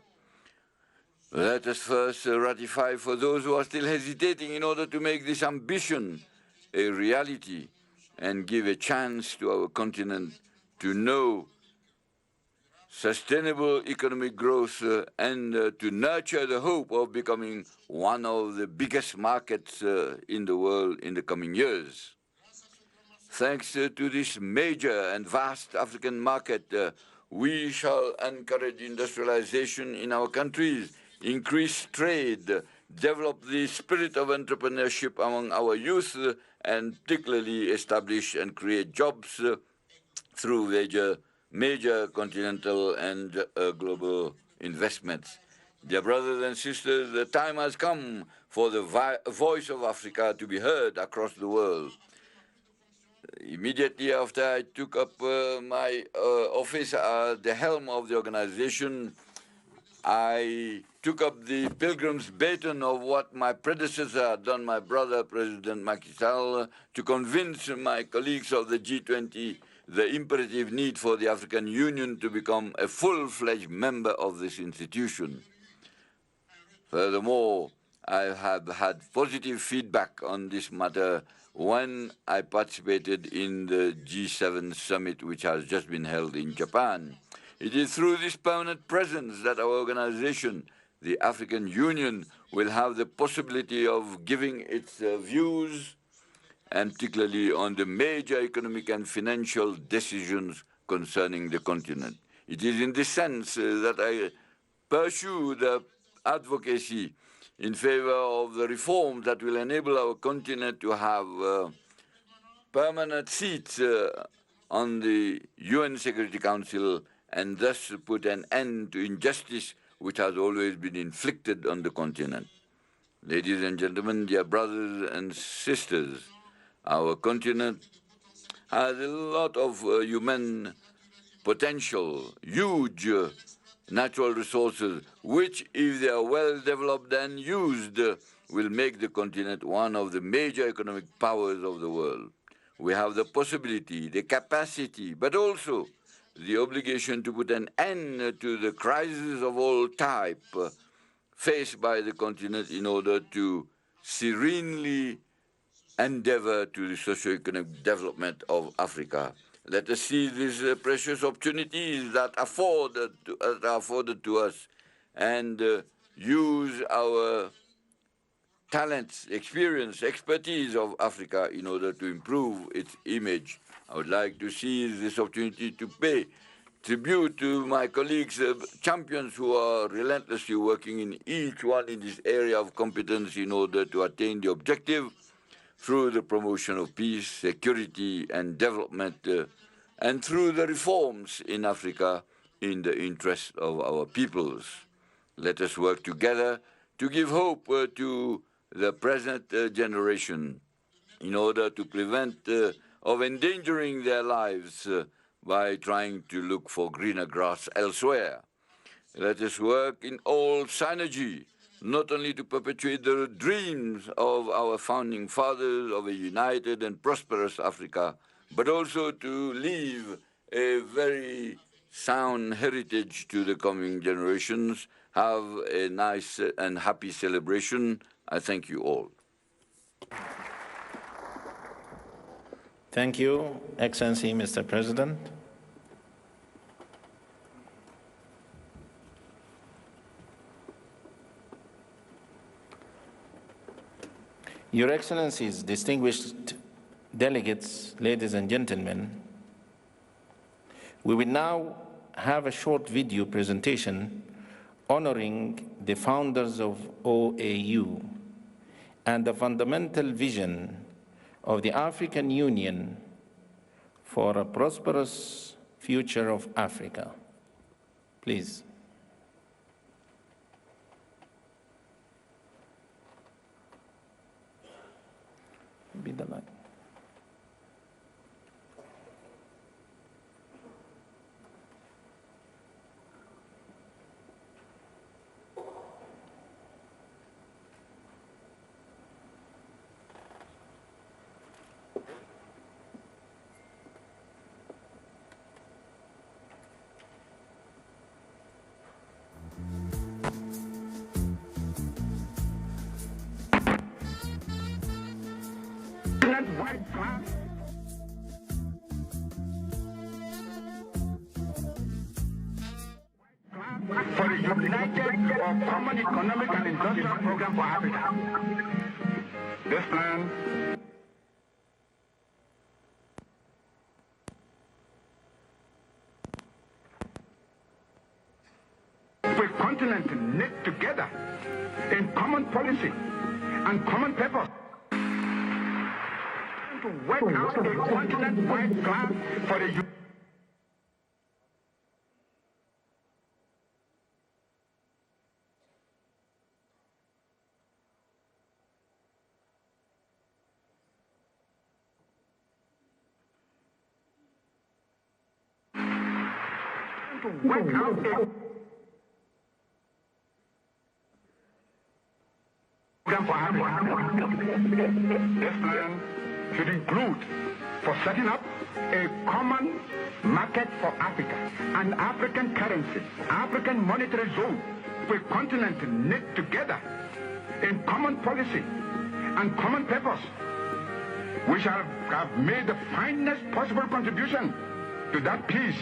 Let us first ratify for those who are still hesitating in order to make this ambition a reality and give a chance to our continent to know sustainable economic growth and to nurture the hope of becoming one of the biggest markets in the world in the coming years. Thanks to this major and vast African market, we shall encourage industrialization in our countries, increase trade, develop the spirit of entrepreneurship among our youth, and particularly establish and create jobs through major continental and global investments. Dear brothers and sisters, the time has come for the voice of Africa to be heard across the world. Immediately after I took up my office at the helm of the organization, I took up the pilgrim's baton of what my predecessor had done, my brother, President Macky Sall, to convince my colleagues of the G20 the imperative need for the African Union to become a full-fledged member of this institution. Furthermore, I have had positive feedback on this matter when I participated in the G7 summit, which has just been held in Japan. It is through this permanent presence that our organization, the African Union, will have the possibility of giving its views, and particularly on the major economic and financial decisions concerning the continent. It is in this sense that I pursue the advocacy in favor of the reforms that will enable our continent to have permanent seats on the UN Security Council and thus put an end to injustice which has always been inflicted on the continent. Ladies and gentlemen, dear brothers and sisters, our continent has a lot of human potential, huge natural resources, which, if they are well developed and used, will make the continent one of the major economic powers of the world. We have the possibility, the capacity, but also the obligation to put an end to the crises of all type faced by the continent in order to serenely endeavor to the socio-economic development of Africa. Let us see these precious opportunities that are afforded to us and use our talents, experience, expertise of Africa in order to improve its image. I would like to seize this opportunity to pay tribute to my colleagues, champions who are relentlessly working in each one in this area of competence in order to attain the objective through the promotion of peace, security, and development, and through the reforms in Africa in the interest of our peoples. Let us work together to give hope to the present generation in order to prevent of endangering their lives by trying to look for greener grass elsewhere. Let us work in all synergy, not only to perpetuate the dreams of our founding fathers of a united and prosperous Africa, but also to leave a very sound heritage to the coming generations. Have a nice and happy celebration. I thank you all. Thank you, Excellency, Mr. President. Your Excellencies, distinguished delegates, ladies and gentlemen, we will now have a short video presentation honoring the founders of OAU and the fundamental vision of the African Union for a prosperous future of Africa. Please. Be the light. White flag. For the United or Common Economic and Industrial Program for Africa. This plan for a continent knit together in common policy and common purpose. To work out a continent-wide plan for the program for Africa. This plan should include for setting up a common market for Africa, an African currency, African monetary zone, for a continent knit together in common policy and common purpose, we shall have made the finest possible contribution to that peace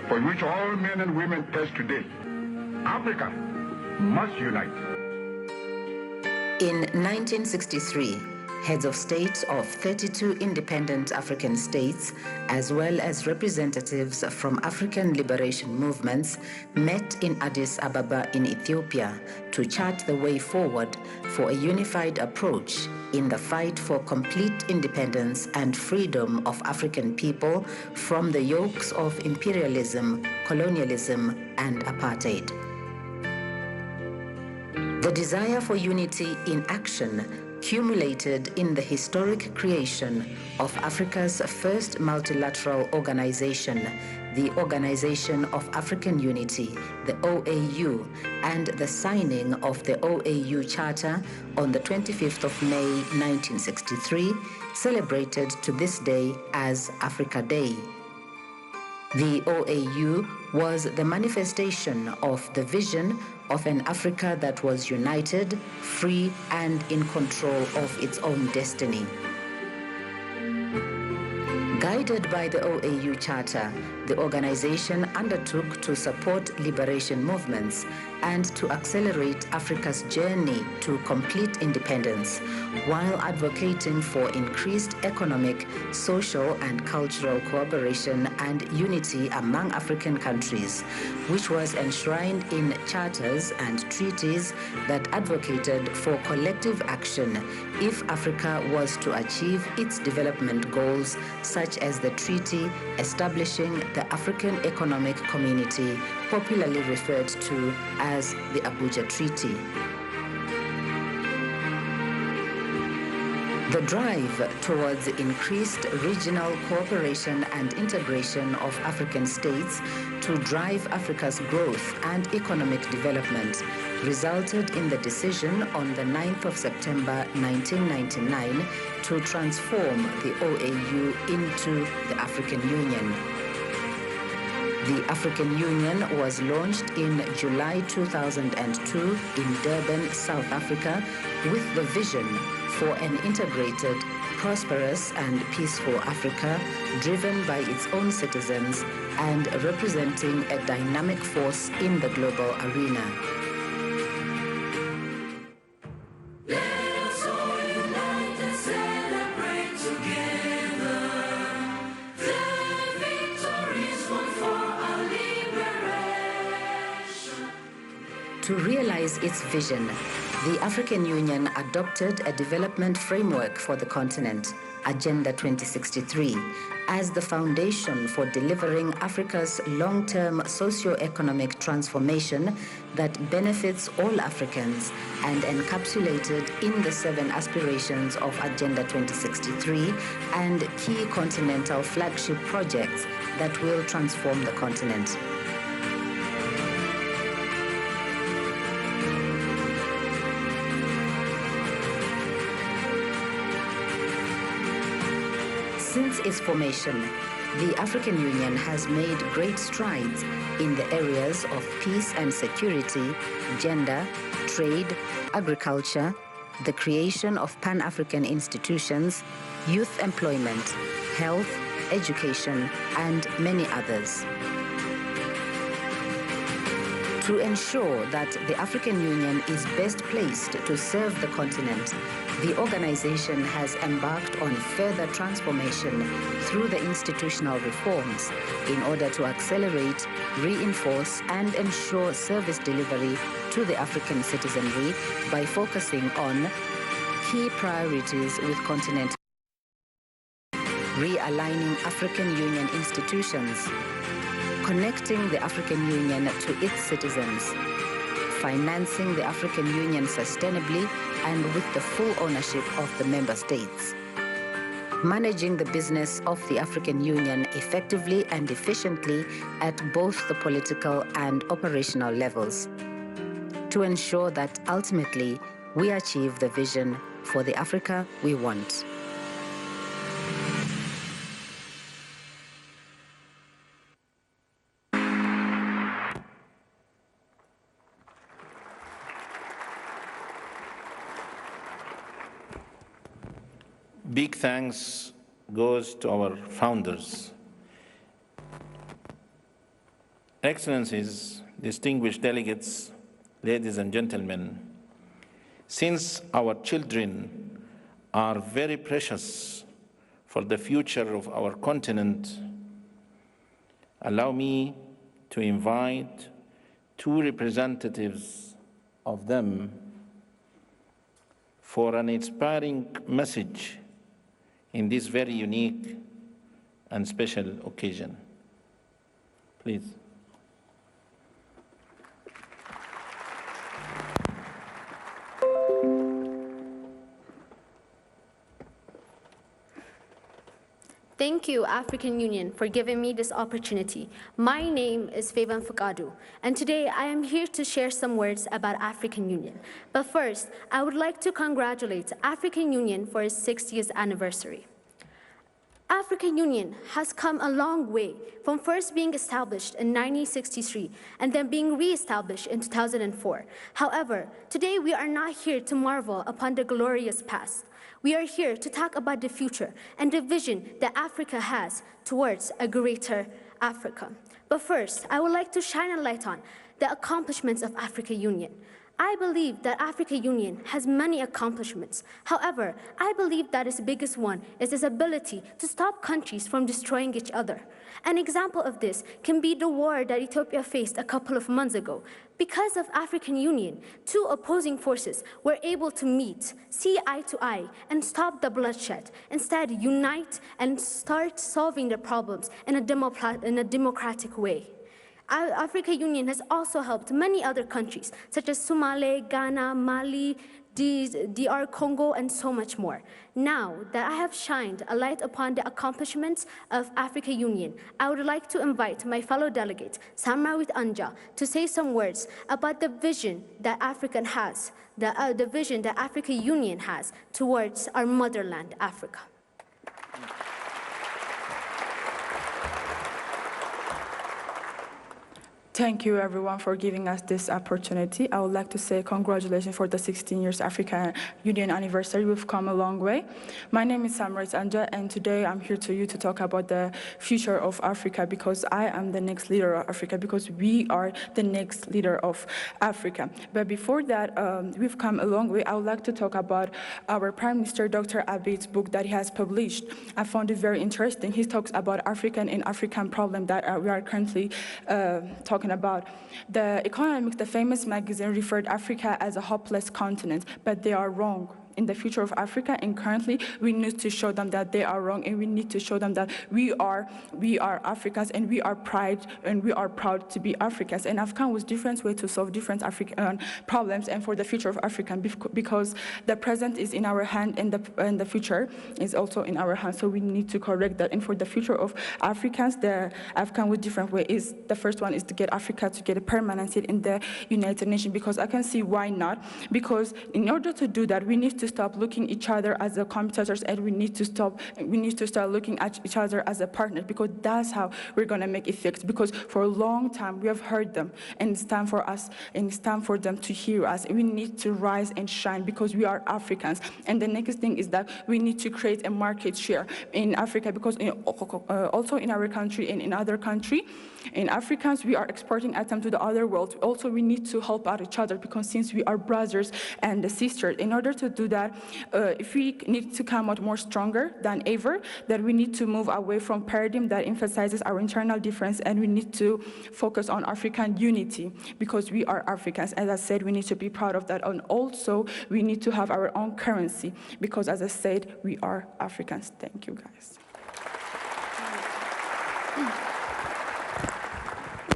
for which all men and women thirst today. Africa must unite. In 1963, heads of state of 32 independent African states, as well as representatives from African liberation movements, met in Addis Ababa in Ethiopia to chart the way forward for a unified approach in the fight for complete independence and freedom of African people from the yokes of imperialism, colonialism, and apartheid. The desire for unity in action culminated in the historic creation of Africa's first multilateral organization, the Organization of African Unity, the OAU, and the signing of the OAU Charter on the 25th of May 1963, celebrated to this day as Africa Day. The OAU was the manifestation of the vision of an Africa that was united, free, and in control of its own destiny. Guided by the OAU Charter, the organization undertook to support liberation movements and to accelerate Africa's journey to complete independence, while advocating for increased economic, social, and cultural cooperation and unity among African countries, which was enshrined in charters and treaties that advocated for collective action if Africa was to achieve its development goals, such as the treaty establishing the African Economic Community, popularly referred to as the Abuja Treaty. The drive towards increased regional cooperation and integration of African states to drive Africa's growth and economic development resulted in the decision on the 9th of September 1999 to transform the OAU into the African Union. The African Union was launched in July 2002 in Durban, South Africa, with the vision for an integrated, prosperous, and peaceful Africa driven by its own citizens and representing a dynamic force in the global arena. To realize its vision, the African Union adopted a development framework for the continent, Agenda 2063, as the foundation for delivering Africa's long-term socio-economic transformation that benefits all Africans and encapsulated in the 7 aspirations of Agenda 2063 and key continental flagship projects that will transform the continent. Since its formation, the African Union has made great strides in the areas of peace and security, gender, trade, agriculture, the creation of Pan-African institutions, youth employment, health, education, and many others. To ensure that the African Union is best placed to serve the continent, the organization has embarked on further transformation through the institutional reforms in order to accelerate, reinforce, and ensure service delivery to the African citizenry by focusing on key priorities with continental realigning African Union institutions, connecting the African Union to its citizens, financing the African Union sustainably and with the full ownership of the member states, managing the business of the African Union effectively and efficiently at both the political and operational levels, to ensure that ultimately we achieve the vision for the Africa we want. big thanks goes to our founders. Excellencies, distinguished delegates, ladies and gentlemen, since our children are very precious for the future of our continent, allow me to invite two representatives of them for an inspiring message in this very unique and special occasion. Please. Thank you, African Union, for giving me this opportunity. My name is Fevan Fakadu, and today I am here to share some words about African Union. But first, I would like to congratulate African Union for its 60th anniversary. African Union has come a long way from first being established in 1963 and then being re-established in 2004. However, today we are not here to marvel upon the glorious past. We are here to talk about the future and the vision that Africa has towards a greater Africa. But first, I would like to shine a light on the accomplishments of African Union. I believe that African Union has many accomplishments. However, I believe that its biggest one is its ability to stop countries from destroying each other. An example of this can be the war that Ethiopia faced a couple of months ago. Because of African Union, two opposing forces were able to meet, see eye to eye, and stop the bloodshed. Instead, unite and start solving the problems in a democratic way. African Union has also helped many other countries, such as Somalia, Ghana, Mali, DR Congo, and so much more. Now that I have shined a light upon the accomplishments of African Union, I would like to invite my fellow delegate, Samrawit Anja, to say some words about the vision that African has, the vision that African Union has towards our motherland, Africa. Thank you, everyone, for giving us this opportunity. I would like to say congratulations for the 16 years African Union anniversary. We've come a long way. My name is Samrawit Anja, and today I'm here to you to talk about the future of Africa, because I am the next leader of Africa, because we are the next leader of Africa. But before that, we've come a long way. I would like to talk about our Prime Minister, Dr. Abiy's book that he has published. I found it very interesting. He talks about African and African problem that we are currently talking about. The Economics, the famous magazine, referred Africa as a hopeless continent, but they are wrong. In the future of Africa, and currently we need to show them that they are wrong, and we need to show them that we are Africans, and we are proud to be Africans. And I've come with different ways to solve different African problems, and for the future of Africa, because the present is in our hand, and the future is also in our hands. So we need to correct that. And for the future of Africans, I've come with different ways. The first one is to get Africa to get a permanent seat in the United Nations, because I can see why not. Because in order to do that, we need to stop looking each other as the competitors, and we need to start looking at each other as a partner, because that's how we're going to make it fix. Because for a long time we have heard them, and it's time for us, and it's time for them to hear us. We need to rise and shine, because we are Africans. And the next thing is that we need to create a market share in Africa, because also in our country and in other country, in Africans, we are exporting items to the other world. Also, we need to help out each other, because since we are brothers and sisters, in order to do that, if we need to come out more stronger than ever, that we need to move away from paradigm that emphasizes our internal difference, and we need to focus on African unity, because we are Africans. As I said, we need to be proud of that, and also we need to have our own currency, because as I said, we are Africans. Thank you, guys.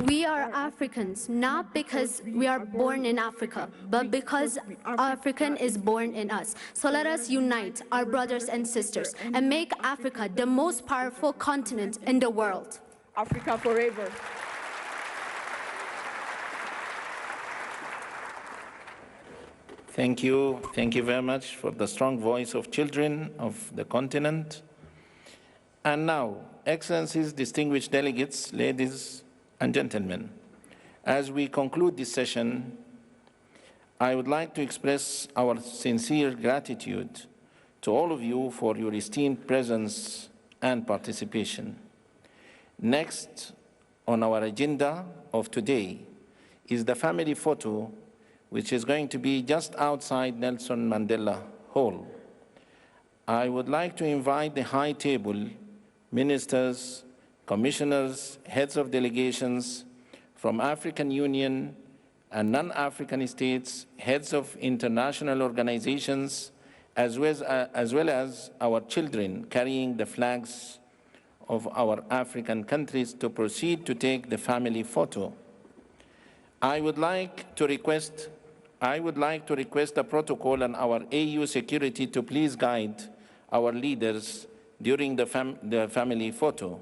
We are Africans, not because we are born in Africa, but because African is born in us. So let us unite our brothers and sisters and make Africa the most powerful continent in the world. Africa forever. Thank you. Thank you very much for the strong voice of children of the continent. And now, Excellencies, distinguished delegates, ladies and gentlemen, as we conclude this session, I would like to express our sincere gratitude to all of you for your esteemed presence and participation. Next on our agenda of today is the family photo, which is going to be just outside Nelson Mandela Hall. I would like to invite the high table, ministers, commissioners, heads of delegations from African Union and non-African states, heads of international organizations, as well as our children carrying the flags of our African countries to proceed to take the family photo. I would like to request the protocol and our AU security to please guide our leaders during the family photo.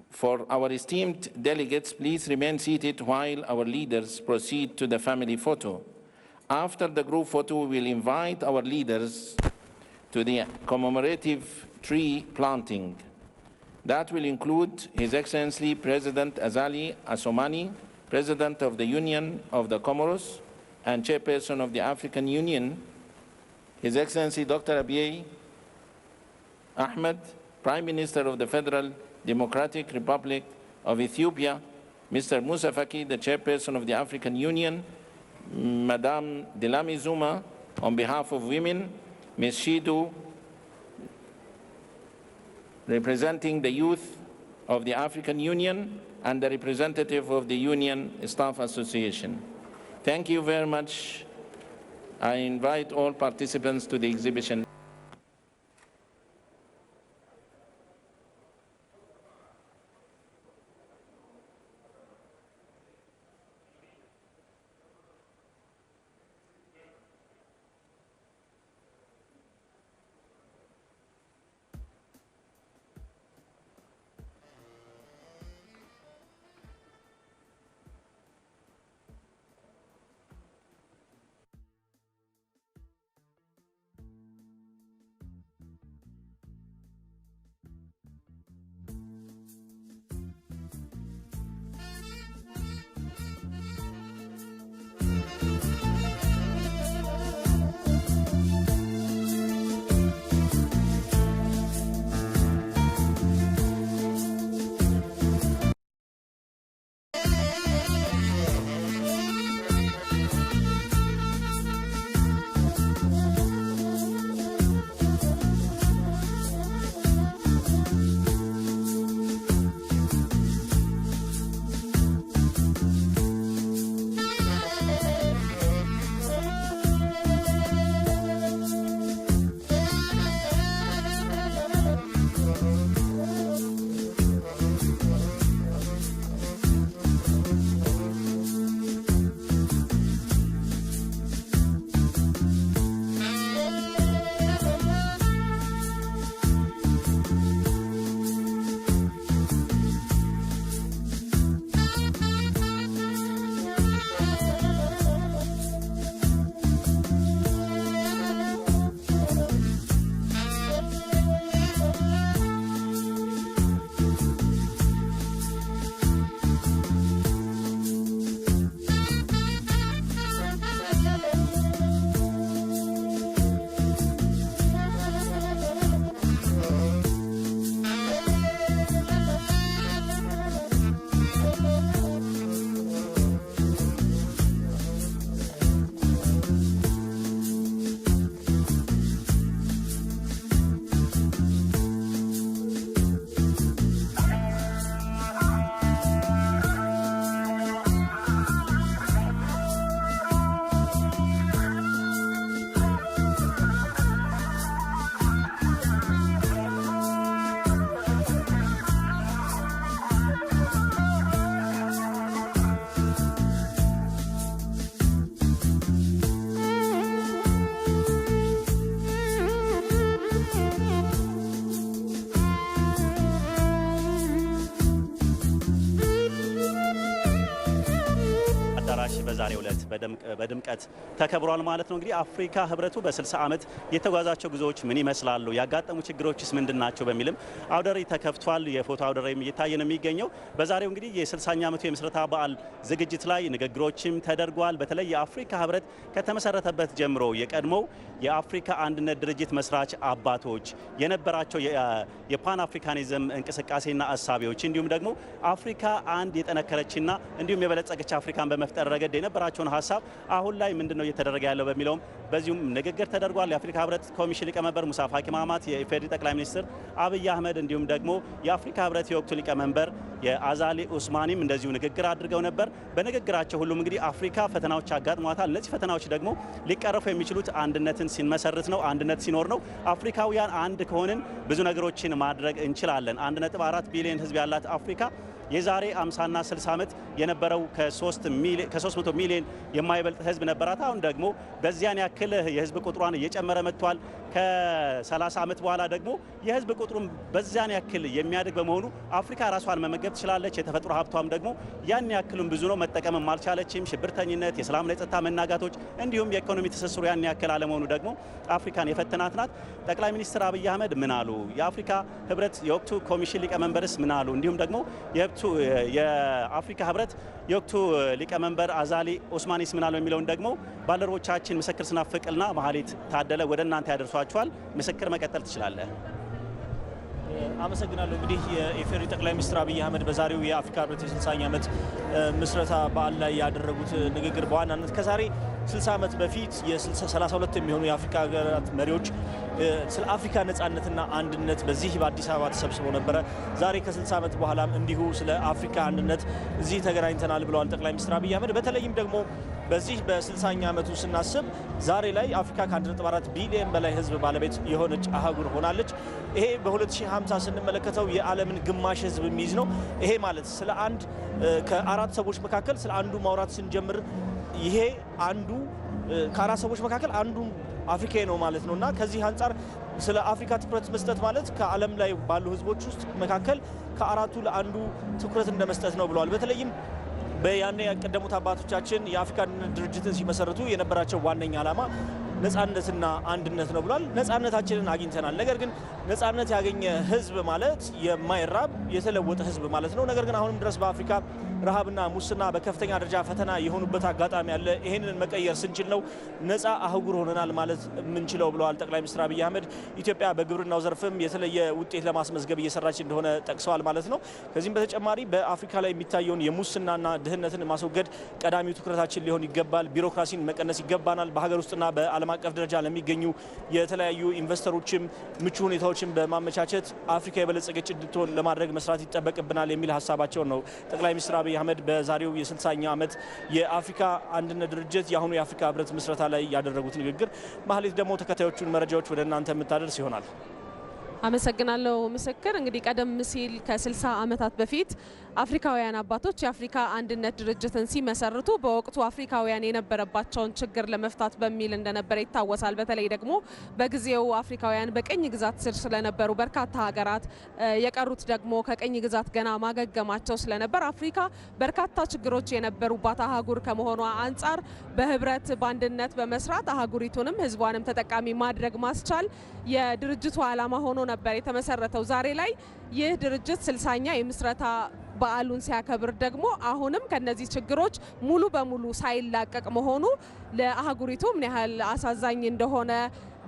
For our esteemed delegates, please remain seated while our leaders proceed to the family photo. After the group photo, we will invite our leaders to the commemorative tree planting. That will include His Excellency President Azali Assoumani, President of the Union of the Comoros and Chairperson of the African Union, His Excellency Dr. Abiy Ahmed, Prime Minister of the Federal Democratic Republic of Ethiopia, Mr. Moussa Faki, the Chairperson of the African Union, Madame Delami Zuma, on behalf of women, Ms. Shidu, representing the youth of the African Union, and the representative of the Union Staff Association. Thank you very much. I invite all participants to the exhibition. ዓመት በድምቀት ተከብሯል ማለት ነው። እንግዲህ አፍሪካ ህብረቱ በ60 ዓመት የተጓዛቸው ጉዞዎች ምን ይመስላሉ፣ ያጋጠሙ ችግሮችስ ምንድናቸው በሚልም አውደ ርዕይ ተከፍቷል። የፎቶ አውደ ርዕይም እየታየ ነው የሚገኘው። በዛሬው እንግዲህ የ60ኛ ዓመቱ የምስረታ በዓል ዝግጅት ላይ ንግግሮችም ተደርጓል። በተለይ የአፍሪካ ህብረት ከተመሰረተበት ጀምሮ የቀድሞው የአፍሪካ አንድነት ድርጅት መስራች አባቶች የነበራቸው የፓን አፍሪካኒዝም እንቅስቃሴና አሳቢዎች እንዲሁም ደግሞ አፍሪካ አንድ የጠነከረችና እንዲሁም የበለጸገች አፍሪካን በመፍጠር ረገድ የነበራቸውን ሀሳብ አሁን ላይ ምንድነው እየተደረገ ያለው በሚለውም በዚሁም ንግግር ተደርጓል። የአፍሪካ ህብረት ኮሚሽን ሊቀመንበር ሙሳ ፋቂ ማህማት፣ የኢፌዴሪ ጠቅላይ ሚኒስትር አብይ አህመድ እንዲሁም ደግሞ የአፍሪካ ህብረት የወቅቱ ሊቀመንበር የአዛሊ ኡስማኒም እንደዚሁ ንግግር አድርገው ነበር። በንግግራቸው ሁሉም እንግዲህ አፍሪካ ፈተናዎች አጋጥሟታል። እነዚህ ፈተናዎች ደግሞ ሊቀረፉ የሚችሉት አንድነትን ሲመሰርት ነው፣ አንድነት ሲኖር ነው። አፍሪካውያን አንድ ከሆንን ብዙ ነገሮችን ማድረግ እንችላለን። 1.4 ቢሊዮን ህዝብ ያላት አፍሪካ የዛሬ 50ና 60 ዓመት የነበረው ከ300 ሚሊዮን የማይበልጥ ህዝብ ነበራት። አሁን ደግሞ በዚያን ያክል የህዝብ ቁጥሯን እየጨመረ መጥቷል። ከ30 ዓመት በኋላ ደግሞ የህዝብ ቁጥሩን በዚያን ያክል የሚያድግ በመሆኑ አፍሪካ ራሷን መመገብ ትችላለች። የተፈጥሮ ሀብቷም ደግሞ ያን ያክሉን ብዙ ነው፣ መጠቀምም አልቻለችም። ሽብርተኝነት፣ የሰላምና የጸጥታ መናጋቶች እንዲሁም የኢኮኖሚ ትስስሩ ያን ያክል አለመሆኑ ደግሞ አፍሪካን የፈተናት ናት። ጠቅላይ ሚኒስትር አብይ አህመድ ምን አሉ? የአፍሪካ ህብረት የወቅቱ ኮሚሽን ሊቀመንበርስ ምን አሉ? እንዲሁም ደግሞ የአፍሪካ ህብረት የወቅቱ ሊቀመንበር አዛሊ ኡስማኒስ ምን አሉ የሚለውን ደግሞ ባልደረቦቻችን ምስክር ስናፍቅልና መሀሌት ታደለ ወደ እናንተ ያደርሷቸዋል። ምስክር መቀጠል ትችላለህ። አመሰግናለሁ። እንግዲህ የኢፌዴሪ ጠቅላይ ሚኒስትር አብይ አህመድ በዛሬው የአፍሪካ ህብረት የ60ኛ ዓመት ምስረታ በዓል ላይ ያደረጉት ንግግር በዋናነት ከዛሬ 60 ዓመት በፊት የ32 የሚሆኑ የአፍሪካ ሀገራት መሪዎች ስለ አፍሪካ ነጻነትና አንድነት በዚህ በአዲስ አበባ ተሰብስበው ነበረ። ዛሬ ከ60 ዓመት በኋላም እንዲሁ ስለ አፍሪካ አንድነት እዚህ ተገናኝተናል ብለዋል ጠቅላይ ሚኒስትር አብይ አህመድ። በተለይም ደግሞ በዚህ በ60ኛ ዓመቱ ስናስብ ዛሬ ላይ አፍሪካ ከ1.4 ቢሊዮን በላይ ህዝብ ባለቤት የሆነች አህጉር ሆናለች። ይሄ በ2050 ስንመለከተው የዓለምን ግማሽ ህዝብ የሚይዝ ነው። ይሄ ማለት ስለ አንድ ከአራት ሰዎች መካከል ስለ አንዱ ማውራት ስንጀምር ይሄ አንዱ ከአራት ሰዎች መካከል አንዱ አፍሪካዊ ነው ማለት ነውና ከዚህ አንጻር ስለ አፍሪካ ትኩረት መስጠት ማለት ከዓለም ላይ ባሉ ህዝቦች ውስጥ መካከል ከአራቱ ለአንዱ ትኩረት እንደመስጠት ነው ብለዋል። በተለይም በያኔ ያቀደሙት አባቶቻችን የአፍሪካ አንድነት ድርጅትን ሲመሰርቱ የነበራቸው ዋነኛ ዓላማ ነጻነትና አንድነት ነው ብሏል። ነጻነታችንን አግኝተናል። ነገር ግን ነጻነት ያገኘ ህዝብ ማለት የማይራብ የተለወጠ ህዝብ ማለት ነው። ነገር ግን አሁንም ድረስ በአፍሪካ ረሃብና ሙስና በከፍተኛ ደረጃ ፈተና የሆኑበት አጋጣሚ አለ። ይሄንን መቀየር ስንችል ነው ነጻ አህጉር ሆነናል ማለት የምንችለው ብለዋል ጠቅላይ ሚኒስትር አብይ አህመድ። ኢትዮጵያ በግብርናው ዘርፍም የተለየ ውጤት ለማስመዝገብ እየሰራች እንደሆነ ጠቅሰዋል ማለት ነው። ከዚህም በተጨማሪ በአፍሪካ ላይ የሚታየውን የሙስናና ድህነትን ማስወገድ ቀዳሚው ትኩረታችን ሊሆን ይገባል። ቢሮክራሲን መቀነስ ይገባናል። በሀገር ውስጥና በዓለም አቀፍ ደረጃ ለሚገኙ የተለያዩ ኢንቨስተሮችም ምቹ ሁኔታዎችን በማመቻቸት አፍሪካ የበለጸገች እንድትሆን ለማድረግ መስራት ይጠበቅብናል የሚል ሀሳባቸውን ነው ጠቅላይ ሚኒስትር አብይ አህመድ በዛሬው የ60ኛ ዓመት የአፍሪካ አንድነት ድርጅት የአሁኑ የአፍሪካ ህብረት ምስረታ ላይ ያደረጉት ንግግር። መሀሌት ደግሞ ተከታዮቹን መረጃዎች ወደ እናንተ የምታደርስ ይሆናል። አመሰግናለሁ ምስክር። እንግዲህ ቀደም ሲል ከ60 ዓመታት በፊት አፍሪካውያን አባቶች የአፍሪካ አንድነት ድርጅትን ሲመሰርቱ በወቅቱ አፍሪካውያን የነበረባቸውን ችግር ለመፍታት በሚል እንደነበረ ይታወሳል። በተለይ ደግሞ በጊዜው አፍሪካውያን በቀኝ ግዛት ስር ስለነበሩ በርካታ ሀገራት የቀሩት ደግሞ ከቀኝ ግዛት ገና ማገገማቸው ስለነበር አፍሪካ በርካታ ችግሮች የነበሩባት አህጉር ከመሆኗ አንጻር በህብረት በአንድነት በመስራት አህጉሪቱንም ህዝቧንም ተጠቃሚ ማድረግ ማስቻል የድርጅቱ ዓላማ ሆኖ ነበር የተመሰረተው። ዛሬ ላይ ይህ ድርጅት 60ኛ የምስረታ በዓሉን ሲያከብር ደግሞ አሁንም ከነዚህ ችግሮች ሙሉ በሙሉ ሳይላቀቅ መሆኑ ለአህጉሪቱ ምን ያህል አሳዛኝ እንደሆነ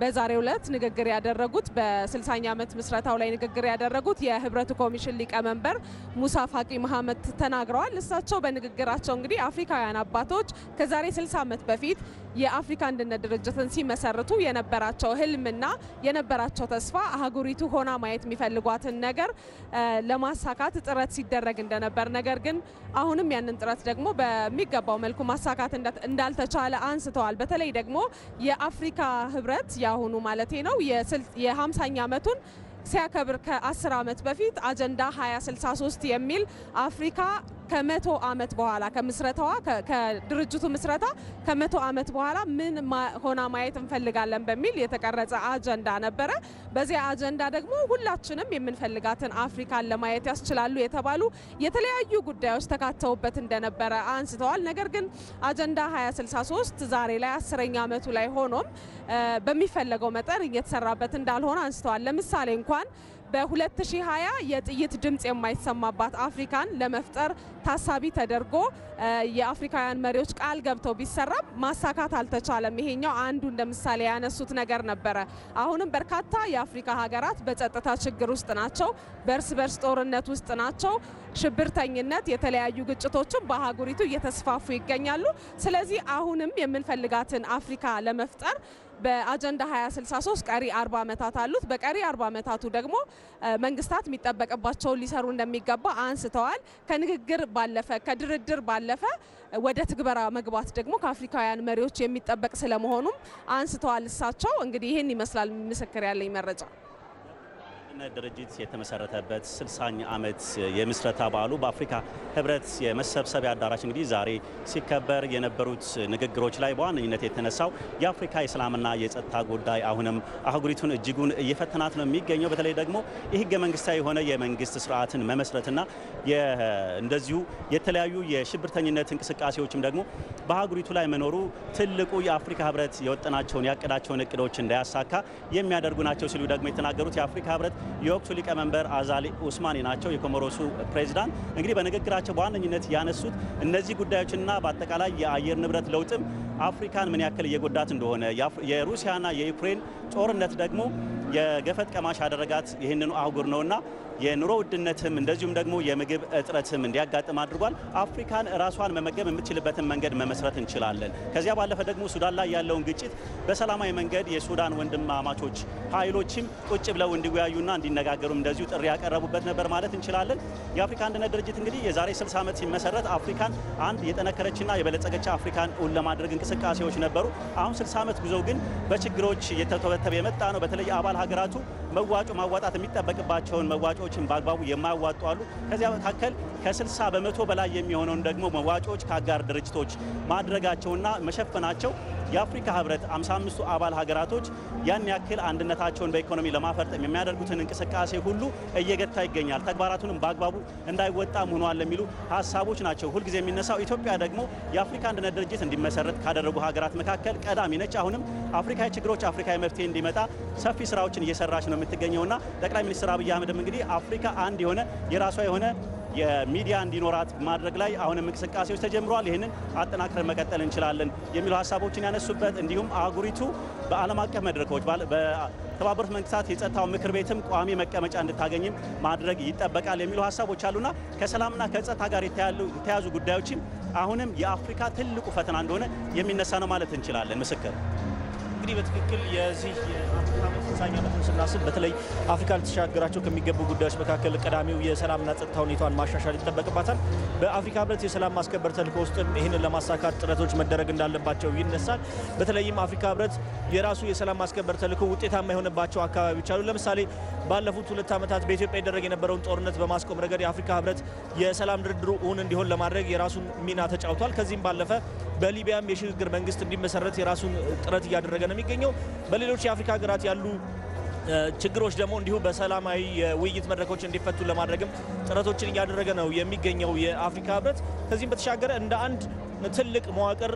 በዛሬው ዕለት ንግግር ያደረጉት በ60ኛ ዓመት ምስረታው ላይ ንግግር ያደረጉት የህብረቱ ኮሚሽን ሊቀመንበር ሙሳ ፋቂ መሐመድ ተናግረዋል። እሳቸው በንግግራቸው እንግዲህ አፍሪካውያን አባቶች ከዛሬ 60 ዓመት በፊት የአፍሪካ አንድነት ድርጅትን ሲመሰርቱ የነበራቸው ህልምና የነበራቸው ተስፋ አህጉሪቱ ሆና ማየት የሚፈልጓትን ነገር ለማሳካት ጥረት ሲደረግ እንደነበር፣ ነገር ግን አሁንም ያንን ጥረት ደግሞ በሚገባው መልኩ ማሳካት እንዳልተቻለ አንስተዋል። በተለይ ደግሞ የአፍሪካ ህብረት ያሁኑ ማለቴ ነው የ50ኛ ዓመቱን ሲያከብር ከ10 ዓመት በፊት አጀንዳ 2063 የሚል አፍሪካ ከመቶ ዓመት በኋላ ከምስረታዋ ከድርጅቱ ምስረታ ከመቶ ዓመት በኋላ ምን ሆና ማየት እንፈልጋለን በሚል የተቀረጸ አጀንዳ ነበረ። በዚያ አጀንዳ ደግሞ ሁላችንም የምንፈልጋትን አፍሪካን ለማየት ያስችላሉ የተባሉ የተለያዩ ጉዳዮች ተካተውበት እንደነበረ አንስተዋል። ነገር ግን አጀንዳ 2063 ዛሬ ላይ 10ኛ ዓመቱ ላይ ሆኖም በሚፈለገው መጠን እየተሰራበት እንዳልሆነ አንስተዋል። ለምሳሌ እንኳን በ2020 የጥይት ድምጽ የማይሰማባት አፍሪካን ለመፍጠር ታሳቢ ተደርጎ የአፍሪካውያን መሪዎች ቃል ገብተው ቢሰራም ማሳካት አልተቻለም። ይሄኛው አንዱ እንደምሳሌ ያነሱት ነገር ነበረ። አሁንም በርካታ የአፍሪካ ሀገራት በጸጥታ ችግር ውስጥ ናቸው፣ በእርስ በርስ ጦርነት ውስጥ ናቸው። ሽብርተኝነት፣ የተለያዩ ግጭቶችም በአህጉሪቱ እየተስፋፉ ይገኛሉ። ስለዚህ አሁንም የምንፈልጋትን አፍሪካ ለመፍጠር በአጀንዳ 2063 ቀሪ 40 ዓመታት አሉት። በቀሪ 40 ዓመታቱ ደግሞ መንግስታት የሚጠበቅባቸውን ሊሰሩ እንደሚገባ አንስተዋል። ከንግግር ባለፈ ከድርድር ባለፈ ወደ ትግበራ መግባት ደግሞ ከአፍሪካውያን መሪዎች የሚጠበቅ ስለመሆኑም አንስተዋል። እሳቸው እንግዲህ ይህን ይመስላል ምስክር ያለኝ መረጃ። ድርጅት የተመሰረተበት 60ኛ ዓመት የምስረታ በዓሉ በአፍሪካ ህብረት የመሰብሰቢያ አዳራሽ እንግዲህ ዛሬ ሲከበር የነበሩት ንግግሮች ላይ በዋነኝነት የተነሳው የአፍሪካ የሰላምና የጸጥታ ጉዳይ አሁንም አህጉሪቱን እጅጉን እየፈተናት ነው የሚገኘው። በተለይ ደግሞ የህገ መንግስታዊ የሆነ የመንግስት ስርዓትን መመስረትና እንደዚሁ የተለያዩ የሽብርተኝነት እንቅስቃሴዎችም ደግሞ በአህጉሪቱ ላይ መኖሩ ትልቁ የአፍሪካ ህብረት የወጠናቸውን ያቀዳቸውን እቅዶች እንዳያሳካ የሚያደርጉ ናቸው ሲሉ ደግሞ የተናገሩት የአፍሪካ ህብረት የወቅቱ ሊቀመንበር አዛሊ ኡስማኒ ናቸው። የኮሞሮሱ ፕሬዚዳንት እንግዲህ በንግግራቸው በዋነኝነት ያነሱት እነዚህ ጉዳዮችና በአጠቃላይ የአየር ንብረት ለውጥም አፍሪካን ምን ያክል እየጎዳት እንደሆነ የሩሲያና የዩክሬን ጦርነት ደግሞ የገፈት ቀማሽ ያደረጋት ይህንኑ አህጉር ነውና የኑሮ ውድነትም እንደዚሁም ደግሞ የምግብ እጥረትም እንዲያጋጥም አድርጓል። አፍሪካን ራሷን መመገብ የምትችልበትን መንገድ መመስረት እንችላለን። ከዚያ ባለፈ ደግሞ ሱዳን ላይ ያለውን ግጭት በሰላማዊ መንገድ የሱዳን ወንድማማቾች ኃይሎችም ቁጭ ብለው እንዲወያዩና እንዲነጋገሩም እንደዚሁ ጥሪ ያቀረቡበት ነበር ማለት እንችላለን። የአፍሪካ አንድነት ድርጅት እንግዲህ የዛሬ 60 ዓመት ሲመሰረት አፍሪካን አንድ የጠነከረችና የበለጸገች አፍሪካን እውን ለማድረግ እንቅስቃሴዎች ነበሩ። አሁን 60 ዓመት ጉዞ ግን በችግሮች እየተተበተበ የመጣ ነው። በተለይ አባል ሀገራቱ መዋጮ ማዋጣት የሚጠበቅባቸውን መዋጮዎችን በአግባቡ የማያዋጡ አሉ። ከዚያ መካከል ከ60 በመቶ በላይ የሚሆነውን ደግሞ መዋጮዎች ከአጋር ድርጅቶች ማድረጋቸውና መሸፈናቸው የአፍሪካ ህብረት 55ቱ አባል ሀገራቶች ያን ያክል አንድነታቸውን በኢኮኖሚ ለማፈርጠም የሚያደርጉትን እንቅስቃሴ ሁሉ እየገታ ይገኛል። ተግባራቱንም በአግባቡ እንዳይወጣም ሆኗል የሚሉ ሀሳቦች ናቸው ሁልጊዜ የሚነሳው። ኢትዮጵያ ደግሞ የአፍሪካ አንድነት ድርጅት እንዲመሰረት ካደረጉ ሀገራት መካከል ቀዳሚ ነች። አሁንም አፍሪካዊ ችግሮች አፍሪካዊ መፍትሄ እንዲመጣ ሰፊ ስራዎችን እየሰራች ነው የምትገኘውና ጠቅላይ ሚኒስትር አብይ አህመድም እንግዲህ አፍሪካ አንድ የሆነ የራሷ የሆነ የሚዲያ እንዲኖራት ማድረግ ላይ አሁንም እንቅስቃሴዎች ተጀምረዋል። ይህንን አጠናክረን መቀጠል እንችላለን የሚሉ ሀሳቦችን ያነሱበት እንዲሁም አህጉሪቱ በዓለም አቀፍ መድረኮች በተባበሩት መንግስታት የጸጥታው ምክር ቤትም ቋሚ መቀመጫ እንድታገኝም ማድረግ ይጠበቃል የሚሉ ሀሳቦች አሉና ከሰላምና ከጸጥታ ጋር የተያዙ ጉዳዮችም አሁንም የአፍሪካ ትልቁ ፈተና እንደሆነ የሚነሳ ነው ማለት እንችላለን። ምስክር እንግዲህ በትክክል የዚህ የአፍሪካ መሳኛ ዓመትን ስናስብ በተለይ አፍሪካ ልትሻገራቸው ከሚገቡ ጉዳዮች መካከል ቀዳሚው የሰላምና ጸጥታ ሁኔታዋን ማሻሻል ይጠበቅባታል። በአፍሪካ ህብረት የሰላም ማስከበር ተልዕኮ ውስጥም ይህንን ለማሳካት ጥረቶች መደረግ እንዳለባቸው ይነሳል። በተለይም አፍሪካ ህብረት የራሱ የሰላም ማስከበር ተልዕኮ ውጤታማ የሆነባቸው አካባቢዎች አሉ። ለምሳሌ ባለፉት 2 ዓመታት በኢትዮጵያ ይደረግ የነበረውን ጦርነት በማስቆም ረገድ የአፍሪካ ህብረት የሰላም ድርድሩ እውን እንዲሆን ለማድረግ የራሱን ሚና ተጫውቷል። ከዚህም ባለፈ በሊቢያም የሽግግር መንግስት እንዲመሰረት የራሱን ጥረት እያደረገ ነው የሚገኘው። በሌሎች የአፍሪካ ሀገራት ያሉ ችግሮች ደግሞ እንዲሁ በሰላማዊ የውይይት መድረኮች እንዲፈቱ ለማድረግም ጥረቶችን እያደረገ ነው የሚገኘው የአፍሪካ ህብረት። ከዚህም በተሻገረ እንደ አንድ ትልቅ መዋቅር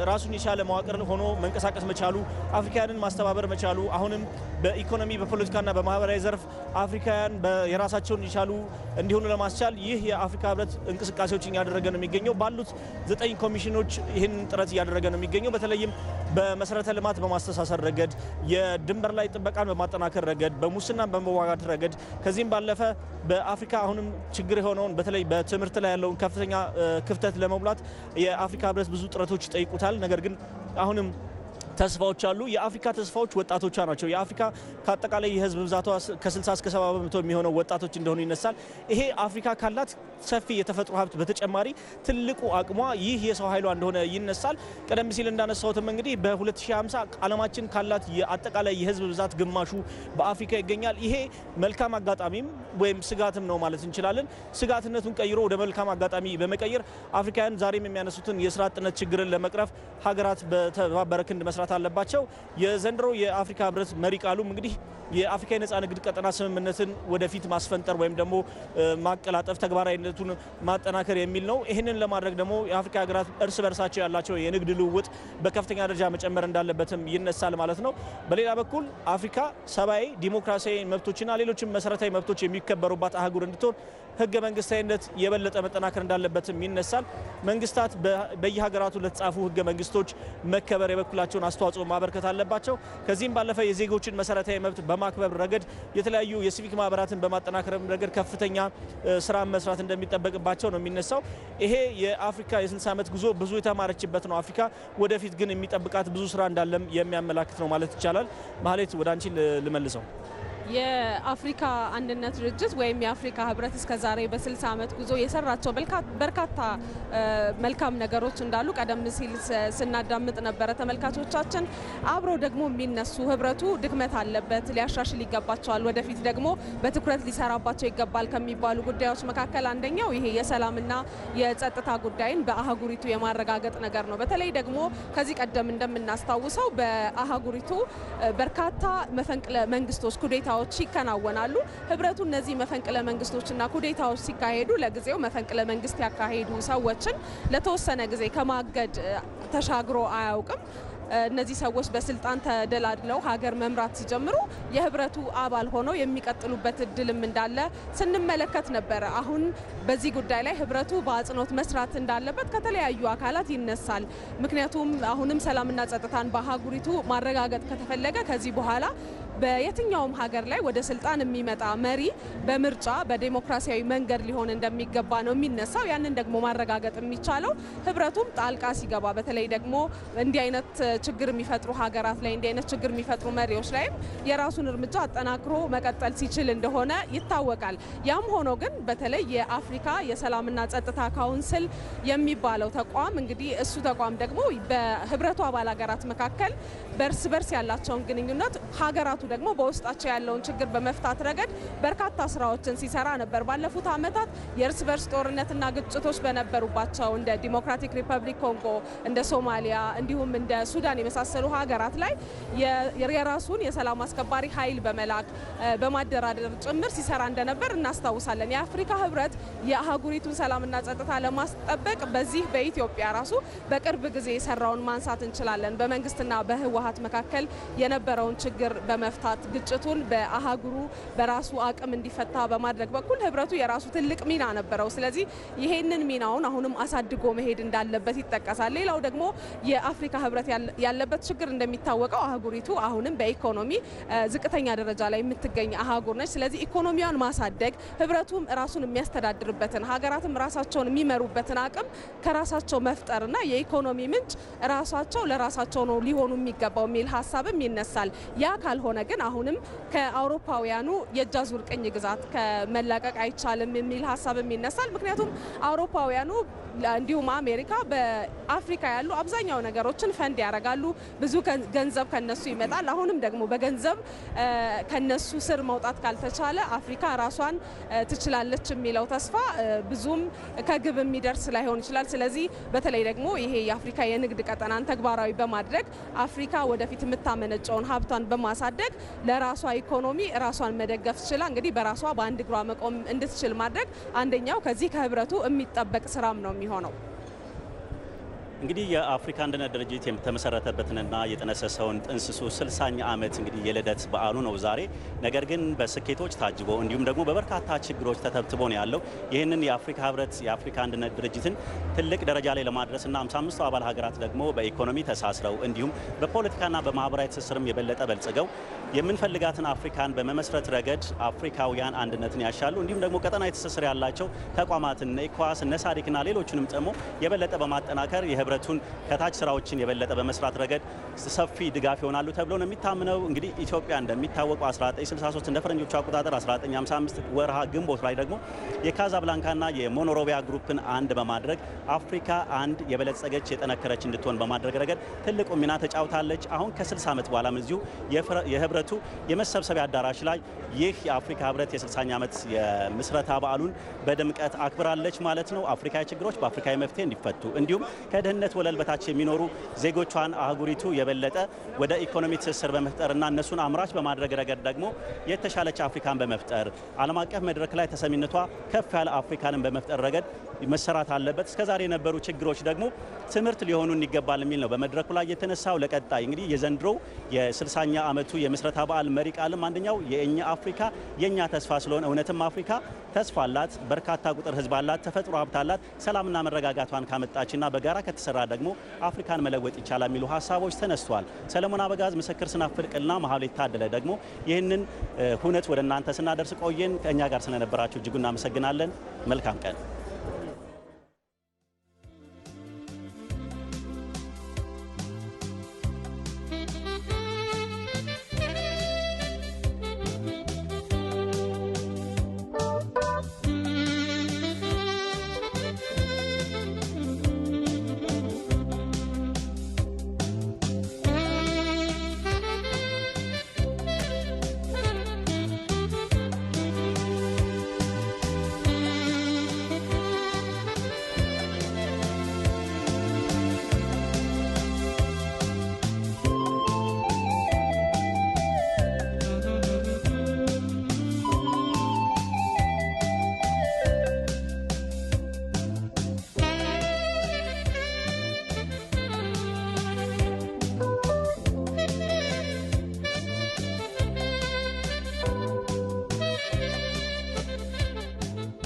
ራሱን የቻለ መዋቅር ሆኖ መንቀሳቀስ መቻሉ፣ አፍሪካውያንን ማስተባበር መቻሉ፣ አሁንም በኢኮኖሚ በፖለቲካና በማህበራዊ ዘርፍ አፍሪካውያን የራሳቸውን የቻሉ እንዲሆኑ ለማስቻል ይህ የአፍሪካ ህብረት እንቅስቃሴዎችን እያደረገ ነው የሚገኘው። ባሉት 9 ኮሚሽኖች ይህን ጥረት እያደረገ ነው የሚገኘው። በተለይም በመሰረተ ልማት በማስተሳሰር ረገድ፣ የድንበር ላይ ጥበቃን በማጠናከር ረገድ፣ በሙስናን በመዋጋት ረገድ፣ ከዚህም ባለፈ በአፍሪካ አሁንም ችግር የሆነውን በተለይ በትምህርት ላይ ያለውን ከፍተኛ ክፍተት ለመሙላት የአፍሪካ ህብረት ብዙ ጥረቶች ይጠይቁታል። ነገር ግን አሁንም ተስፋዎች አሉ። የአፍሪካ ተስፋዎች ወጣቶቿ ናቸው። የአፍሪካ ከአጠቃላይ የህዝብ ብዛቷ ከ60 እስከ 70 በመቶ የሚሆነው ወጣቶች እንደሆኑ ይነሳል። ይሄ አፍሪካ ካላት ሰፊ የተፈጥሮ ሀብት በተጨማሪ ትልቁ አቅሟ ይህ የሰው ኃይሏ እንደሆነ ይነሳል። ቀደም ሲል እንዳነሳሁትም እንግዲህ በ2050 ዓለማችን ካላት የአጠቃላይ የህዝብ ብዛት ግማሹ በአፍሪካ ይገኛል። ይሄ መልካም አጋጣሚም ወይም ስጋትም ነው ማለት እንችላለን። ስጋትነቱን ቀይሮ ወደ መልካም አጋጣሚ በመቀየር አፍሪካውያን ዛሬም የሚያነሱትን የስራ አጥነት ችግርን ለመቅረፍ ሀገራት በተባበረ ክንድ መስራት አለባቸው። የዘንድሮ የአፍሪካ ህብረት መሪ ቃሉም እንግዲህ የአፍሪካ የነጻ ንግድ ቀጠና ስምምነትን ወደፊት ማስፈንጠር ወይም ደግሞ ማቀላጠፍ ተግባራዊነቱን ማጠናከር የሚል ነው። ይህንን ለማድረግ ደግሞ የአፍሪካ ሀገራት እርስ በርሳቸው ያላቸው የንግድ ልውውጥ በከፍተኛ ደረጃ መጨመር እንዳለበትም ይነሳል ማለት ነው። በሌላ በኩል አፍሪካ ሰብአዊ፣ ዲሞክራሲያዊ መብቶችና ሌሎችም መሰረታዊ መብቶች የሚከበሩባት አህጉር እንድትሆን ህገ መንግስታዊነት የበለጠ መጠናከር እንዳለበትም ይነሳል። መንግስታት በየሀገራቱ ለተጻፉ ህገ መንግስቶች መከበር የበኩላቸውን አስተዋጽኦ ማበርከት አለባቸው። ከዚህም ባለፈ የዜጎችን መሰረታዊ መብት በማክበር ረገድ የተለያዩ የሲቪክ ማህበራትን በማጠናከር ረገድ ከፍተኛ ስራ መስራት እንደሚጠበቅባቸው ነው የሚነሳው። ይሄ የአፍሪካ የ60 ዓመት ጉዞ ብዙ የተማረችበት ነው። አፍሪካ ወደፊት ግን የሚጠብቃት ብዙ ስራ እንዳለም የሚያመላክት ነው ማለት ይቻላል። ማህሌት ወደ አንቺ ልመልሰው። የአፍሪካ አንድነት ድርጅት ወይም የአፍሪካ ህብረት እስከዛሬ በ60 ዓመት ጉዞ የሰራቸው በርካታ መልካም ነገሮች እንዳሉ ቀደም ሲል ስናዳምጥ ነበረ ተመልካቾቻችን። አብረው ደግሞ የሚነሱ ህብረቱ ድክመት አለበት፣ ሊያሻሽል ይገባቸዋል፣ ወደፊት ደግሞ በትኩረት ሊሰራባቸው ይገባል ከሚባሉ ጉዳዮች መካከል አንደኛው ይሄ የሰላምና የጸጥታ ጉዳይን በአህጉሪቱ የማረጋገጥ ነገር ነው። በተለይ ደግሞ ከዚህ ቀደም እንደምናስታውሰው በአህጉሪቱ በርካታ መፈንቅለ መንግስቶች ኩዴታ ይከናወናሉ። ህብረቱ እነዚህ መፈንቅለ መንግስቶችና ኩዴታዎች ሲካሄዱ ለጊዜው መፈንቅለ መንግስት ያካሄዱ ሰዎችን ለተወሰነ ጊዜ ከማገድ ተሻግሮ አያውቅም። እነዚህ ሰዎች በስልጣን ተደላድለው ሀገር መምራት ሲጀምሩ የህብረቱ አባል ሆነው የሚቀጥሉበት እድልም እንዳለ ስንመለከት ነበረ። አሁን በዚህ ጉዳይ ላይ ህብረቱ በአጽንኦት መስራት እንዳለበት ከተለያዩ አካላት ይነሳል። ምክንያቱም አሁንም ሰላምና ጸጥታን በአህጉሪቱ ማረጋገጥ ከተፈለገ ከዚህ በኋላ በየትኛውም ሀገር ላይ ወደ ስልጣን የሚመጣ መሪ በምርጫ በዲሞክራሲያዊ መንገድ ሊሆን እንደሚገባ ነው የሚነሳው። ያንን ደግሞ ማረጋገጥ የሚቻለው ህብረቱም ጣልቃ ሲገባ፣ በተለይ ደግሞ እንዲህ አይነት ችግር የሚፈጥሩ ሀገራት ላይ እንዲህ አይነት ችግር የሚፈጥሩ መሪዎች ላይም የራሱን እርምጃ አጠናክሮ መቀጠል ሲችል እንደሆነ ይታወቃል። ያም ሆኖ ግን በተለይ የአፍሪካ የሰላምና ጸጥታ ካውንስል የሚባለው ተቋም እንግዲህ እሱ ተቋም ደግሞ በህብረቱ አባል ሀገራት መካከል በእርስ በርስ ያላቸውን ግንኙነት ሀገራቱ ደግሞ በውስጣቸው ያለውን ችግር በመፍታት ረገድ በርካታ ስራዎችን ሲሰራ ነበር። ባለፉት ዓመታት የእርስ በርስ ጦርነትና ግጭቶች በነበሩባቸው እንደ ዲሞክራቲክ ሪፐብሊክ ኮንጎ፣ እንደ ሶማሊያ እንዲሁም እንደ ሱዳን የመሳሰሉ ሀገራት ላይ የራሱን የሰላም አስከባሪ ኃይል በመላክ በማደራደር ጭምር ሲሰራ እንደነበር እናስታውሳለን። የአፍሪካ ህብረት የአህጉሪቱን ሰላምና ጸጥታ ለማስጠበቅ በዚህ በኢትዮጵያ ራሱ በቅርብ ጊዜ የሰራውን ማንሳት እንችላለን። በመንግስትና በህወሀት መካከል የነበረውን ችግር በመፍታት ግጭቱን በአህጉሩ በራሱ አቅም እንዲፈታ በማድረግ በኩል ህብረቱ የራሱ ትልቅ ሚና ነበረው። ስለዚህ ይሄንን ሚናውን አሁንም አሳድጎ መሄድ እንዳለበት ይጠቀሳል። ሌላው ደግሞ የአፍሪካ ህብረት ያለበት ችግር እንደሚታወቀው አህጉሪቱ አሁንም በኢኮኖሚ ዝቅተኛ ደረጃ ላይ የምትገኝ አህጉር ነች። ስለዚህ ኢኮኖሚያን ማሳደግ ህብረቱም ራሱን የሚያስተዳድርበትን ሀገራትም ራሳቸውን የሚመሩበትን አቅም ከራሳቸው መፍጠርና የኢኮኖሚ ምንጭ ራሳቸው ለራሳቸው ነው ሊሆኑ የሚገባው የሚል ሀሳብም ይነሳል። ያ ካልሆነ ግን አሁንም ከአውሮፓውያኑ የእጅ አዙር ቅኝ ግዛት ከመላቀቅ አይቻልም የሚል ሀሳብም ይነሳል። ምክንያቱም አውሮፓውያኑ እንዲሁም አሜሪካ በአፍሪካ ያሉ አብዛኛው ነገሮችን ፈንድ ያደርጋሉ። ብዙ ገንዘብ ከነሱ ይመጣል። አሁንም ደግሞ በገንዘብ ከነሱ ስር መውጣት ካልተቻለ አፍሪካ ራሷን ትችላለች የሚለው ተስፋ ብዙም ከግብ የሚደርስ ላይሆን ይችላል። ስለዚህ በተለይ ደግሞ ይሄ የአፍሪካ የንግድ ቀጠናን ተግባራዊ በማድረግ አፍሪካ ወደፊት የምታመነጨውን ሀብቷን በማሳደግ ለራሷ ኢኮኖሚ ራሷን መደገፍ ችላ እንግዲህ በራሷ በአንድ እግሯ መቆም እንድትችል ማድረግ አንደኛው ከዚህ ከህብረቱ የሚጠበቅ ስራም ነው የሚሆነው። እንግዲህ የአፍሪካ አንድነት ድርጅት የተመሰረተበትንና የጠነሰሰውን ጥንስሱ 60ኛ ዓመት እንግዲህ የልደት በዓሉ ነው ዛሬ። ነገር ግን በስኬቶች ታጅቦ እንዲሁም ደግሞ በበርካታ ችግሮች ተተብትቦ ነው ያለው። ይህንን የአፍሪካ ህብረት የአፍሪካ አንድነት ድርጅትን ትልቅ ደረጃ ላይ ለማድረስና 55ቱ አባል ሀገራት ደግሞ በኢኮኖሚ ተሳስረው እንዲሁም በፖለቲካና በማህበራዊ ትስስርም የበለጠ በልጽገው የምንፈልጋትን አፍሪካን በመመስረት ረገድ አፍሪካውያን አንድነትን ያሻሉ እንዲሁም ደግሞ ቀጠናዊ ትስስር ያላቸው ተቋማትን ኢኳስ፣ ነሳዲክና ሌሎችንም ጨምሮ የበለጠ በማጠናከር ህብረቱን ከታች ስራዎችን የበለጠ በመስራት ረገድ ሰፊ ድጋፍ ይሆናሉ ተብሎ ነው የሚታምነው። እንግዲህ ኢትዮጵያ እንደሚታወቀው 1963 እንደ ፈረንጆቹ አቆጣጠር 1955 ወርሃ ግንቦት ላይ ደግሞ የካዛብላንካና የሞኖሮቪያ ግሩፕን አንድ በማድረግ አፍሪካ አንድ የበለጸገች የጠነከረች እንድትሆን በማድረግ ረገድ ትልቁ ሚና ተጫውታለች። አሁን ከ60 ዓመት በኋላም እዚሁ የህብረቱ የመሰብሰቢያ አዳራሽ ላይ ይህ የአፍሪካ ህብረት የ60ኛ ዓመት የምስረታ በዓሉን በድምቀት አክብራለች ማለት ነው። አፍሪካዊ ችግሮች በአፍሪካዊ መፍትሄ እንዲፈቱ እንዲሁም ከድህነት ወለል በታች የሚኖሩ ዜጎቿን አህጉሪቱ የበለጠ ወደ ኢኮኖሚ ትስስር በመፍጠርና እነሱን አምራች በማድረግ ረገድ ደግሞ የተሻለች አፍሪካን በመፍጠር ዓለም አቀፍ መድረክ ላይ ተሰሚነቷ ከፍ ያለ አፍሪካንን በመፍጠር ረገድ መሰራት አለበት። እስከዛሬ የነበሩ ችግሮች ደግሞ ትምህርት ሊሆኑን ይገባል የሚል ነው በመድረኩ ላይ የተነሳው። ለቀጣይ እንግዲህ የዘንድሮው የ60ኛ ዓመቱ የምስረታ በዓል መሪ ቃልም አንደኛው የእኛ አፍሪካ የኛ ተስፋ ስለሆነ እውነትም አፍሪካ ተስፋ አላት፣ በርካታ ቁጥር ህዝብ አላት፣ ተፈጥሮ ሀብት አላት። ሰላምና መረጋጋቷን ካመጣችና በጋራ ከተሰራ ደግሞ አፍሪካን መለወጥ ይቻላል የሚሉ ሀሳቦች ተነስተዋል። ሰለሞን አበጋዝ፣ ምስክር ስናፍቅና መሀሌት ታደለ ደግሞ ይህንን ሁነት ወደ እናንተ ስናደርስ ቆየን። ከእኛ ጋር ስለነበራችሁ እጅጉ እናመሰግናለን። መልካም ቀን።